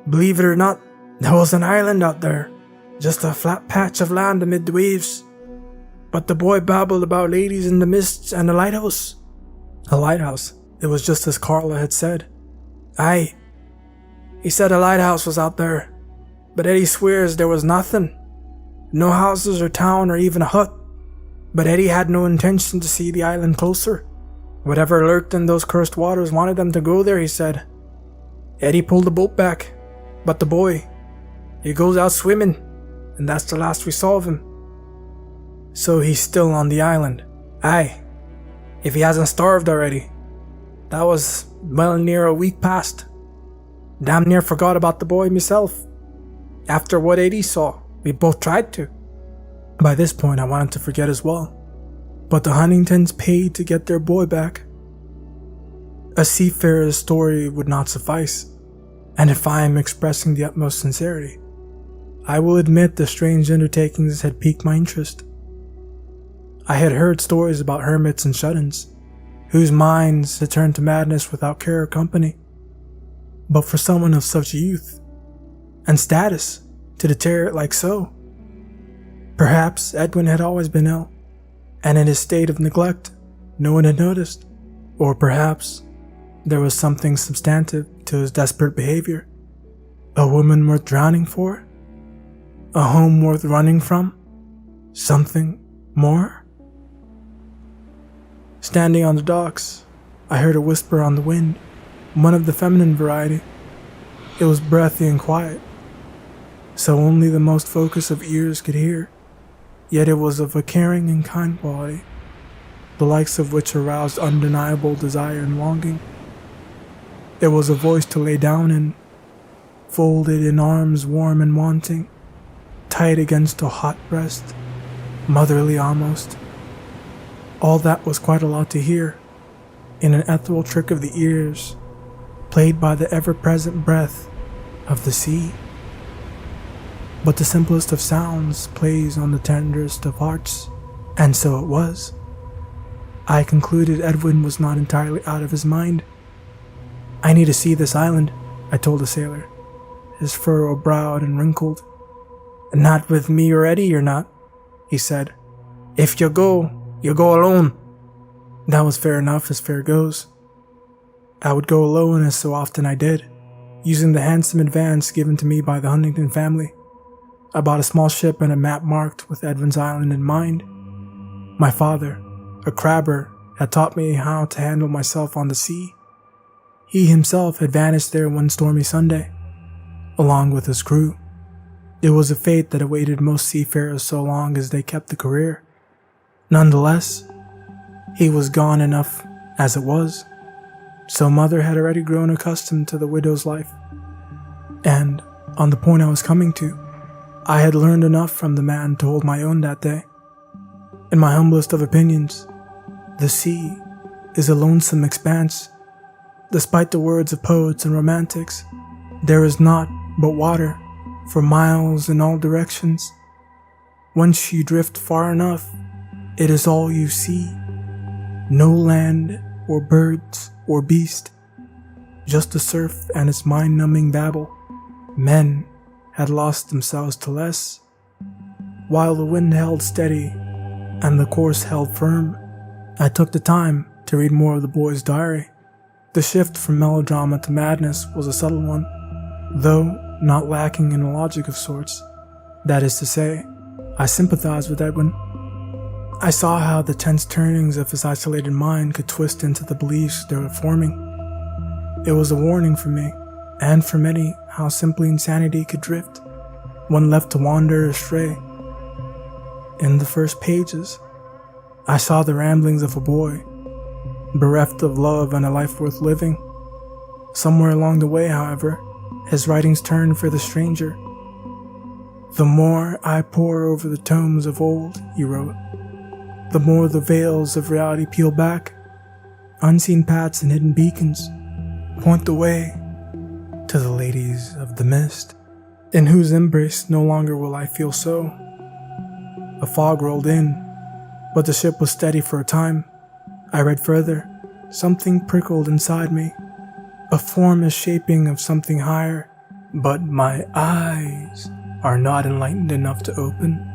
"Believe it or not, there was an island out there, just a flat patch of land amid the waves. But the boy babbled about ladies in the mists and the lighthouse. A lighthouse. It was just as Carla had said. Aye. He said a lighthouse was out there, but Eddie swears there was nothing. No houses or town or even a hut. But Eddie had no intention to see the island closer. Whatever lurked in those cursed waters wanted them to go there, he said. Eddie pulled the boat back, but the boy, he goes out swimming, and that's the last we saw of him. So he's still on the island. Aye, if he hasn't starved already. That was well near a week past. Damn near forgot about the boy myself. After what Eddie saw, we both tried to. By this point I wanted to forget as well. But the Huntingtons paid to get their boy back. A seafarer's story would not suffice, and if I am expressing the utmost sincerity, I will admit the strange undertakings had piqued my interest. I had heard stories about hermits and shut-ins, whose minds had turned to madness without care or company. But for someone of such youth and status to deteriorate like so, perhaps Edwin had always been ill, and in his state of neglect, no one had noticed. Or perhaps there was something substantive to his desperate behavior. A woman worth drowning for? A home worth running from? Something more? Standing on the docks, I heard a whisper on the wind, one of the feminine variety. It was breathy and quiet, so only the most focused of ears could hear. Yet it was of a caring and kind quality, the likes of which aroused undeniable desire and longing. It was a voice to lay down in, folded in arms warm and wanting, tight against a hot breast, motherly almost. All that was quite a lot to hear, in an ethereal trick of the ears, played by the ever-present breath of the sea. But the simplest of sounds plays on the tenderest of hearts, and so it was. I concluded Edwin was not entirely out of his mind. I need to see this island, I told the sailor, his furrow-browed and wrinkled. Not with me or Eddie, you're not, he said. If you go alone. That was fair enough as fair goes. I would go alone, as so often I did, using the handsome advance given to me by the Huntington family. I bought a small ship and a map marked with Edwin's Island in mind. My father, a crabber, had taught me how to handle myself on the sea. He himself had vanished there one stormy Sunday, along with his crew. It was a fate that awaited most seafarers so long as they kept the career. Nonetheless, he was gone enough as it was, so mother had already grown accustomed to the widow's life. And, on the point I was coming to, I had learned enough from the man to hold my own that day. In my humblest of opinions, the sea is a lonesome expanse. Despite the words of poets and romantics, there is naught but water for miles in all directions. Once you drift far enough, it is all you see. No land or birds or beast, just the surf and its mind-numbing babble. Men had lost themselves to less. While the wind held steady and the course held firm, I took the time to read more of the boy's diary. The shift from melodrama to madness was a subtle one, though not lacking in a logic of sorts. That is to say, I sympathized with Edwin. I saw how the tense turnings of his isolated mind could twist into the beliefs they were forming. It was a warning for me, and for many, how simply insanity could drift, one left to wander astray. In the first pages, I saw the ramblings of a boy, bereft of love and a life worth living. Somewhere along the way, however, his writings turned for the stranger. The more I pore over the tomes of old, he wrote, the more the veils of reality peel back. Unseen paths and hidden beacons point the way to the ladies of the mist, in whose embrace no longer will I feel so. A fog rolled in, but the ship was steady for a time. I read further. Something prickled inside me, a formless shaping of something higher, but my eyes are not enlightened enough to open.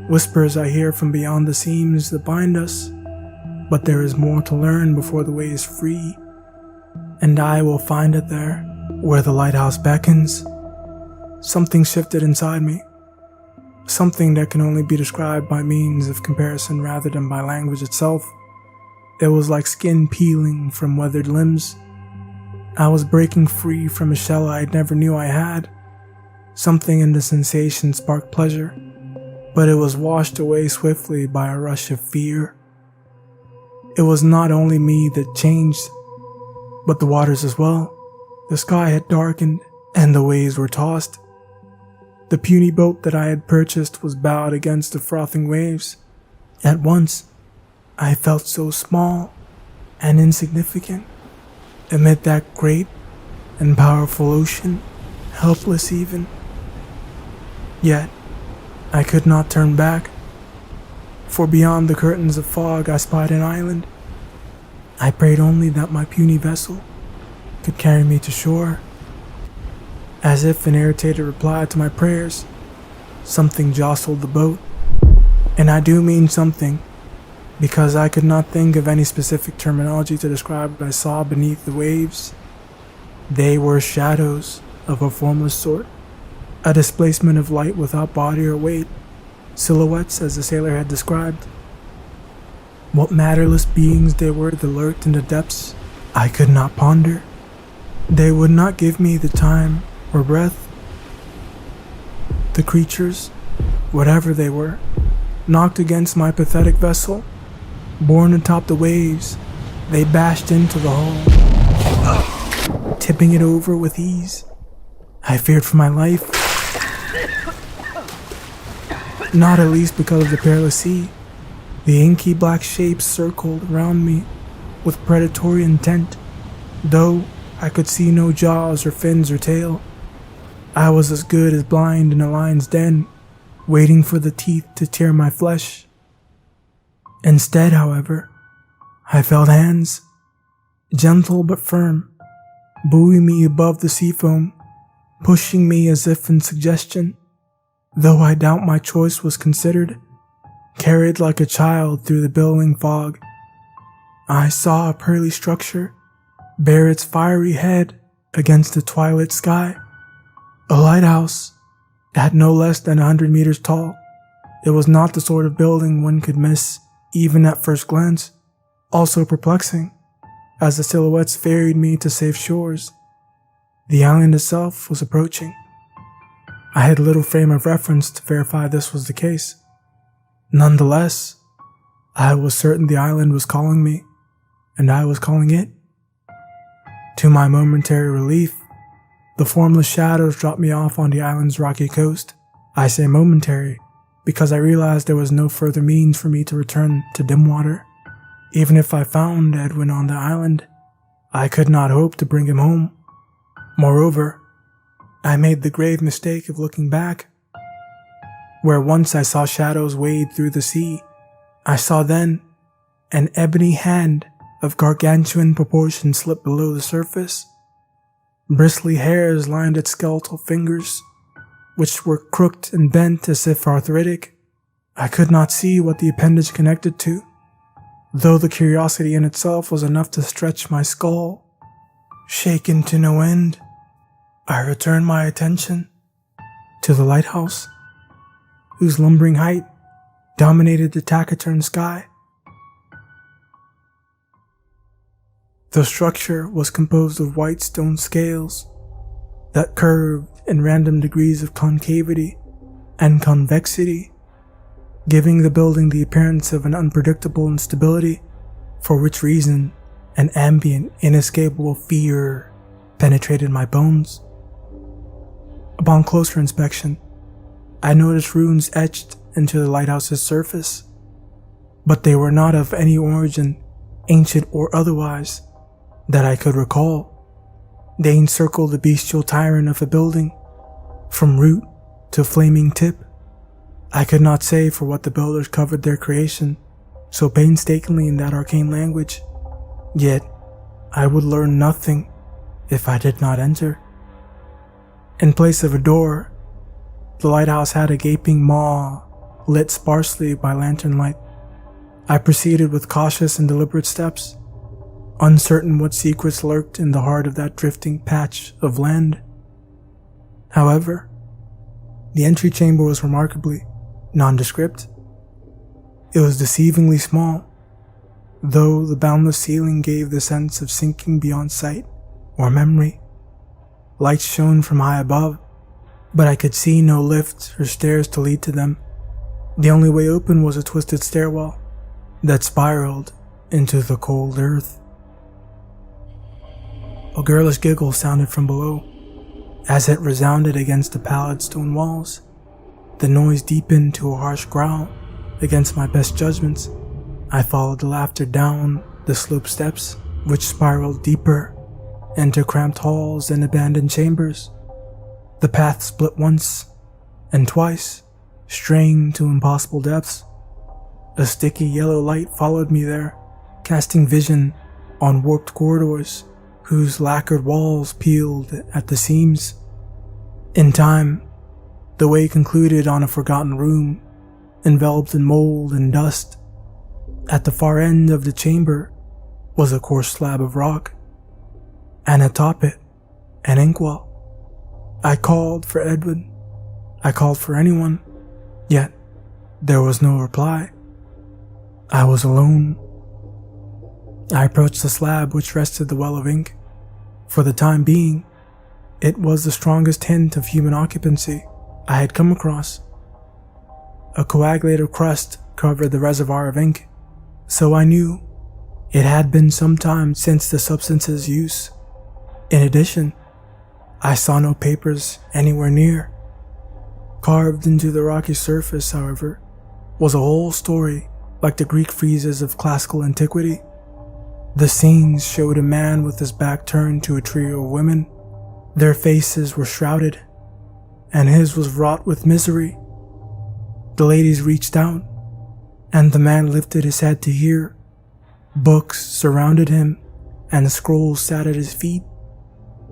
Whispers I hear from beyond the seams that bind us, but there is more to learn before the way is free, and I will find it there, where the lighthouse beckons. Something shifted inside me, something that can only be described by means of comparison rather than by language itself. It was like skin peeling from weathered limbs. I was breaking free from a shell I never knew I had. Something in the sensation sparked pleasure, but it was washed away swiftly by a rush of fear. It was not only me that changed, but the waters as well. The sky had darkened, and the waves were tossed. The puny boat that I had purchased was bowed against the frothing waves. At once, I felt so small and insignificant amid that great and powerful ocean, helpless even. Yet, I could not turn back, for beyond the curtains of fog I spied an island. I prayed only that my puny vessel could carry me to shore. As if in irritated reply to my prayers, something jostled the boat. And I do mean something, because I could not think of any specific terminology to describe what I saw beneath the waves. They were shadows of a formless sort, a displacement of light without body or weight, silhouettes as the sailor had described. What matterless beings they were that lurked in the depths, I could not ponder. They would not give me the time or breath. The creatures, whatever they were, knocked against my pathetic vessel. Borne atop the waves, they bashed into the hull, tipping it over with ease. I feared for my life, not at least because of the perilous sea. The inky black shapes circled around me with predatory intent, though I could see no jaws or fins or tail. I was as good as blind in a lion's den, waiting for the teeth to tear my flesh. Instead, however, I felt hands, gentle but firm, buoy me above the sea foam, pushing me as if in suggestion, though I doubt my choice was considered, carried like a child through the billowing fog. I saw a pearly structure bare its fiery head against the twilight sky. A lighthouse at no less than 100 meters tall. It was not the sort of building one could miss even at first glance. Also perplexing, as the silhouettes ferried me to safe shores. The island itself was approaching. I had little frame of reference to verify this was the case. Nonetheless, I was certain the island was calling me, and I was calling it. To my momentary relief, the formless shadows dropped me off on the island's rocky coast. I say momentary, because I realized there was no further means for me to return to Dimwater. Even if I found Edwin on the island, I could not hope to bring him home. Moreover, I made the grave mistake of looking back. Where once I saw shadows wade through the sea, I saw then an ebony hand of gargantuan proportions slip below the surface. Bristly hairs lined its skeletal fingers, which were crooked and bent as if arthritic. I could not see what the appendage connected to, though the curiosity in itself was enough to stretch my skull. Shaken to no end, I returned my attention to the lighthouse, whose lumbering height dominated the taciturn sky. The structure was composed of white stone scales that curved in random degrees of concavity and convexity, giving the building the appearance of an unpredictable instability, for which reason an ambient, inescapable fear penetrated my bones. Upon closer inspection, I noticed runes etched into the lighthouse's surface, but they were not of any origin, ancient or otherwise, that I could recall. They encircled the bestial tyrant of a building, from root to flaming tip. I could not say for what the builders covered their creation so painstakingly in that arcane language, yet I would learn nothing if I did not enter. In place of a door, the lighthouse had a gaping maw lit sparsely by lantern light. I proceeded with cautious and deliberate steps, uncertain what secrets lurked in the heart of that drifting patch of land. However, the entry chamber was remarkably nondescript. It was deceivingly small, though the boundless ceiling gave the sense of sinking beyond sight or memory. Lights shone from high above, but I could see no lift or stairs to lead to them. The only way open was a twisted stairwell that spiraled into the cold earth. A girlish giggle sounded from below. As it resounded against the pallid stone walls, the noise deepened to a harsh growl. Against my best judgments, I followed the laughter down the slope steps, which spiraled deeper into cramped halls and abandoned chambers. The path split once and twice, straying to impossible depths. A sticky yellow light followed me there, casting vision on warped corridors whose lacquered walls peeled at the seams. In time, the way concluded on a forgotten room, enveloped in mold and dust. At the far end of the chamber was a coarse slab of rock, and atop it, an inkwell. I called for Edwin. I called for anyone, yet there was no reply. I was alone. I approached the slab which rested the well of ink. For the time being, it was the strongest hint of human occupancy I had come across. A coagulated crust covered the reservoir of ink, so I knew it had been some time since the substance's use. In addition, I saw no papers anywhere near. Carved into the rocky surface, however, was a whole story like the Greek friezes of classical antiquity. The scenes showed a man with his back turned to a trio of women. Their faces were shrouded, and his was wrought with misery. The ladies reached out, and the man lifted his head to hear. Books surrounded him, and scrolls sat at his feet.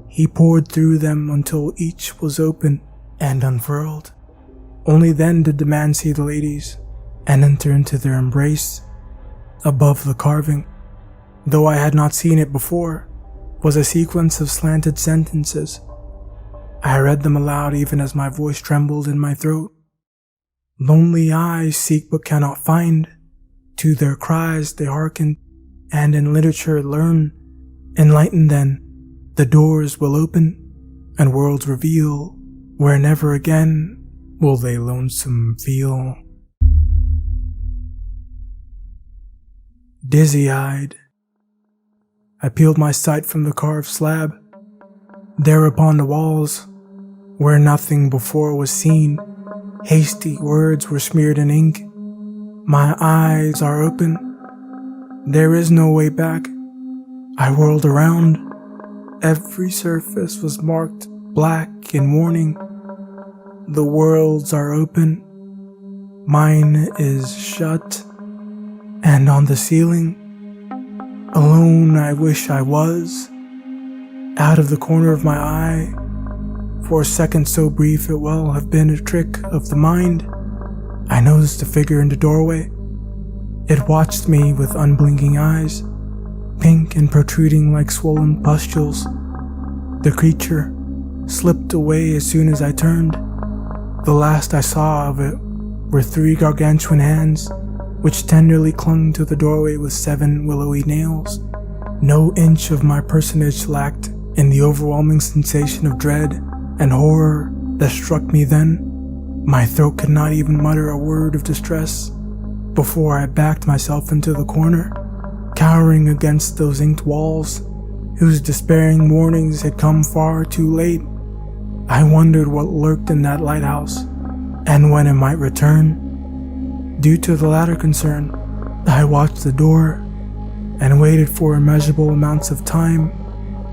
He pored through them until each was open and unfurled. Only then did the man see the ladies and enter into their embrace. Above the carving, though I had not seen it before, was a sequence of slanted sentences. I read them aloud even as my voice trembled in my throat. Lonely eyes seek but cannot find. To their cries they hearken, and in literature learn. Enlightened then, the doors will open, and worlds reveal, where never again will they lonesome feel. Dizzy-eyed, I peeled my sight from the carved slab. There upon the walls, where nothing before was seen, hasty words were smeared in ink. My eyes are open. There is no way back. I whirled around. Every surface was marked black in warning. The worlds are open. Mine is shut. And on the ceiling, alone I wish I was. Out of the corner of my eye, for a second so brief it well have been a trick of the mind, I noticed a figure in the doorway. It watched me with unblinking eyes, pink and protruding like swollen pustules. The creature slipped away as soon as I turned. The last I saw of it were 3 gargantuan hands, which tenderly clung to the doorway with 7 willowy nails. No inch of my personage lacked in the overwhelming sensation of dread and horror that struck me then. My throat could not even mutter a word of distress before I backed myself into the corner, cowering against those inked walls whose despairing warnings had come far too late. I wondered what lurked in that lighthouse and when it might return. Due to the latter concern, I watched the door and waited for immeasurable amounts of time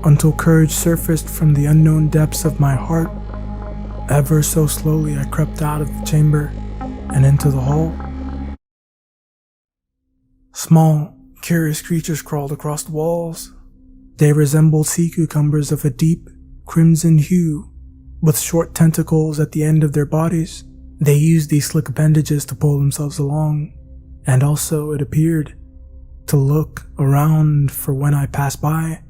until courage surfaced from the unknown depths of my heart. Ever so slowly I crept out of the chamber and into the hall. Small, curious creatures crawled across the walls. They resembled sea cucumbers of a deep, crimson hue, with short tentacles at the end of their bodies. They used these slick appendages to pull themselves along, and also it appeared to look around, for when I passed by,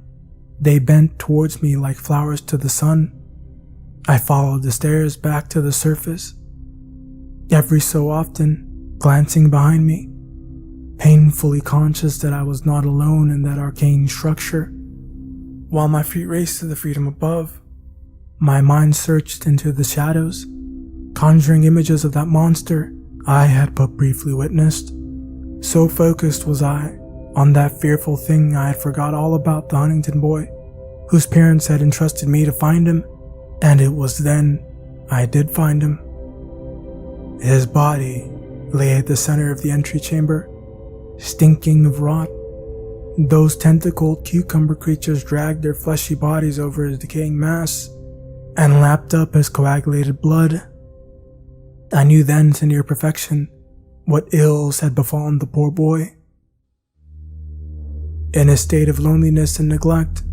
they bent towards me like flowers to the sun. I followed the stairs back to the surface, every so often glancing behind me, painfully conscious that I was not alone in that arcane structure. While my feet raced to the freedom above, my mind searched into the shadows, conjuring images of that monster I had but briefly witnessed. So focused was I on that fearful thing, I had forgot all about the Huntington boy, whose parents had entrusted me to find him, and it was then I did find him. His body lay at the center of the entry chamber, stinking of rot. Those tentacled cucumber creatures dragged their fleshy bodies over his decaying mass and lapped up his coagulated blood. I knew then to near perfection what ills had befallen the poor boy. In a state of loneliness and neglect,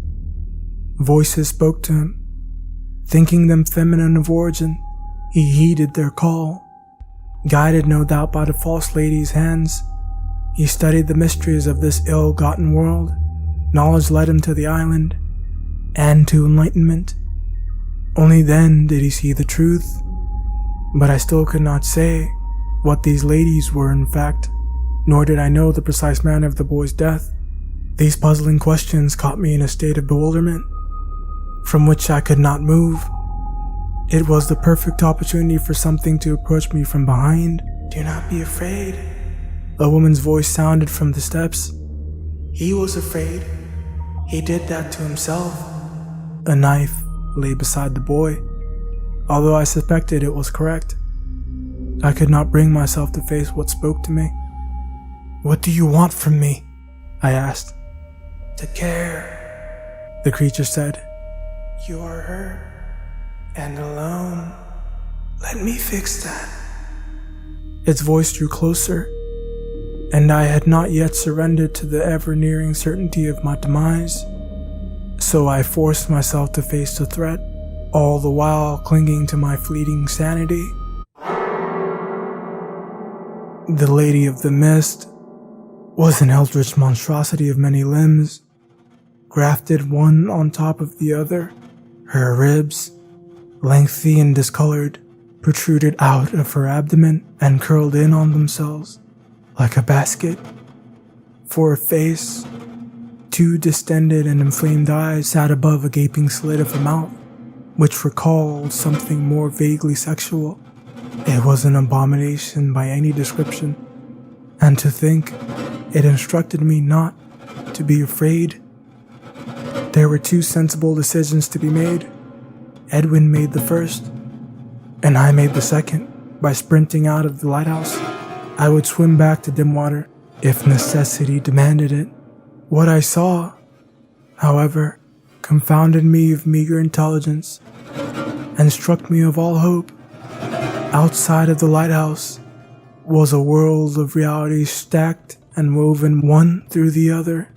voices spoke to him. Thinking them feminine of origin, he heeded their call. Guided no doubt by the false lady's hands, he studied the mysteries of this ill-gotten world. Knowledge led him to the island, and to enlightenment. Only then did he see the truth, but I still could not say what these ladies were in fact, nor did I know the precise manner of the boy's death. These puzzling questions caught me in a state of bewilderment, from which I could not move. It was the perfect opportunity for something to approach me from behind. "Do not be afraid," a woman's voice sounded from the steps. "He was afraid. He did that to himself." A knife lay beside the boy, although I suspected it was correct. I could not bring myself to face what spoke to me. "What do you want from me?" I asked. "To care," the creature said. "You are hurt and alone. Let me fix that." Its voice drew closer, and I had not yet surrendered to the ever-nearing certainty of my demise, so I forced myself to face the threat, all the while clinging to my fleeting sanity. The Lady of the Mist was an eldritch monstrosity of many limbs, grafted one on top of the other. Her ribs, lengthy and discolored, protruded out of her abdomen and curled in on themselves like a basket. For a face, two distended and inflamed eyes sat above a gaping slit of the mouth, which recalled something more vaguely sexual. It was an abomination by any description, and to think it instructed me not to be afraid. There were two sensible decisions to be made. Edwin made the first, and I made the second. By sprinting out of the lighthouse, I would swim back to Dimwater if necessity demanded it. What I saw, however, confounded me of meager intelligence and struck me of all hope. Outside of the lighthouse was a world of realities stacked and woven one through the other.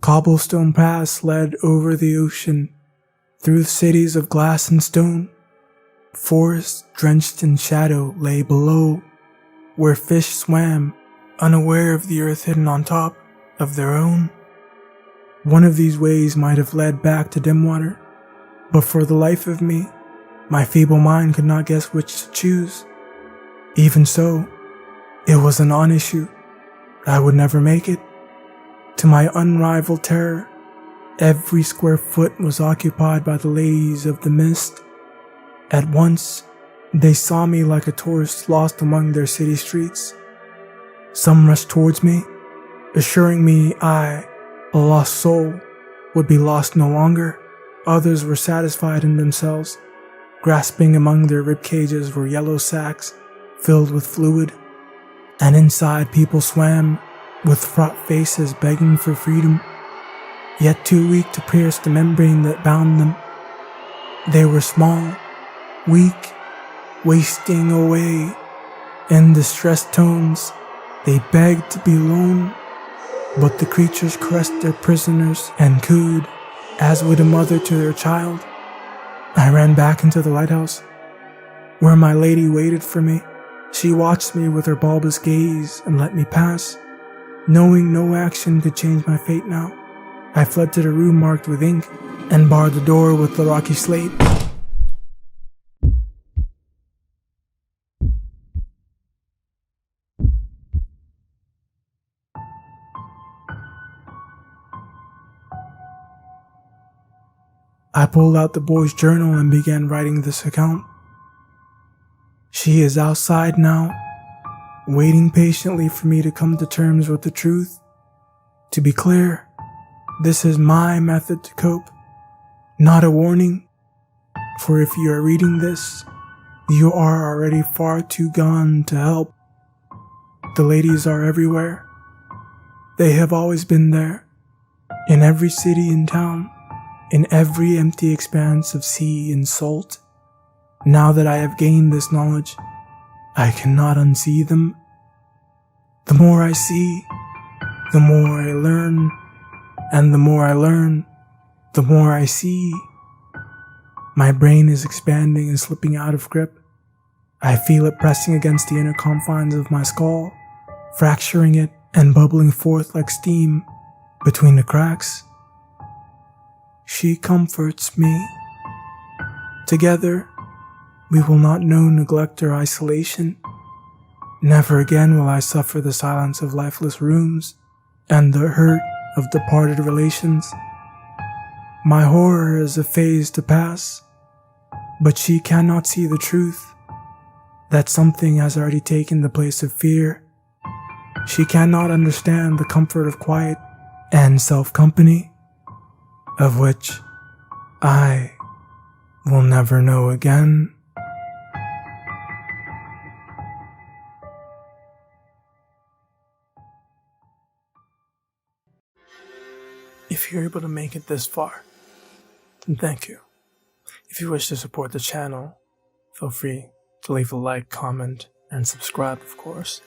Cobblestone paths led over the ocean, through cities of glass and stone. Forests drenched in shadow lay below, where fish swam, unaware of the earth hidden on top of their own. One of these ways might have led back to Dimwater, but for the life of me, my feeble mind could not guess which to choose. Even so, it was a non-issue. I would never make it. To my unrivaled terror, every square foot was occupied by the ladies of the mist. At once, they saw me like a tourist lost among their city streets. Some rushed towards me, assuring me I, a lost soul, would be lost no longer. Others were satisfied in themselves. Grasping among their rib cages were yellow sacks filled with fluid, and inside people swam with fraught faces begging for freedom, yet too weak to pierce the membrane that bound them. They were small, weak, wasting away. In distressed tones, they begged to be alone, but the creatures caressed their prisoners and cooed, as would a mother to their child. I ran back into the lighthouse, where my lady waited for me. She watched me with her bulbous gaze and let me pass. Knowing no action could change my fate now, I fled to the room marked with ink and barred the door with the rocky slate. I pulled out the boy's journal and began writing this account. She is outside now, waiting patiently for me to come to terms with the truth. To be clear, this is my method to cope, not a warning, for if you are reading this, you are already far too gone to help. The ladies are everywhere. They have always been there, in every city and town, in every empty expanse of sea and salt. Now that I have gained this knowledge, I cannot unsee them. The more I see, the more I learn, and the more I learn, the more I see. My brain is expanding and slipping out of grip. I feel it pressing against the inner confines of my skull, fracturing it and bubbling forth like steam between the cracks. She comforts me. Together, we will not know neglect or isolation. Never again will I suffer the silence of lifeless rooms and the hurt of departed relations. My horror is a phase to pass, but she cannot see the truth, that something has already taken the place of fear. She cannot understand the comfort of quiet and self-company, of which I will never know again. If you're able to make it this far, then thank you. If you wish to support the channel, feel free to leave a like, comment, and subscribe, of course.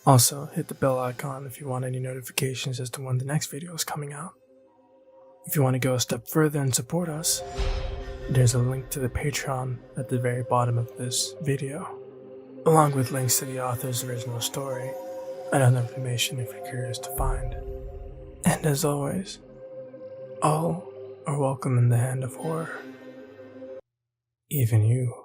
Also, hit the bell icon if you want any notifications as to when the next video is coming out. If you want to go a step further and support us, there's a link to the Patreon at the very bottom of this video, along with links to the author's original story and other information if you're curious to find. And as always, all are welcome in the hand of horror. Even you.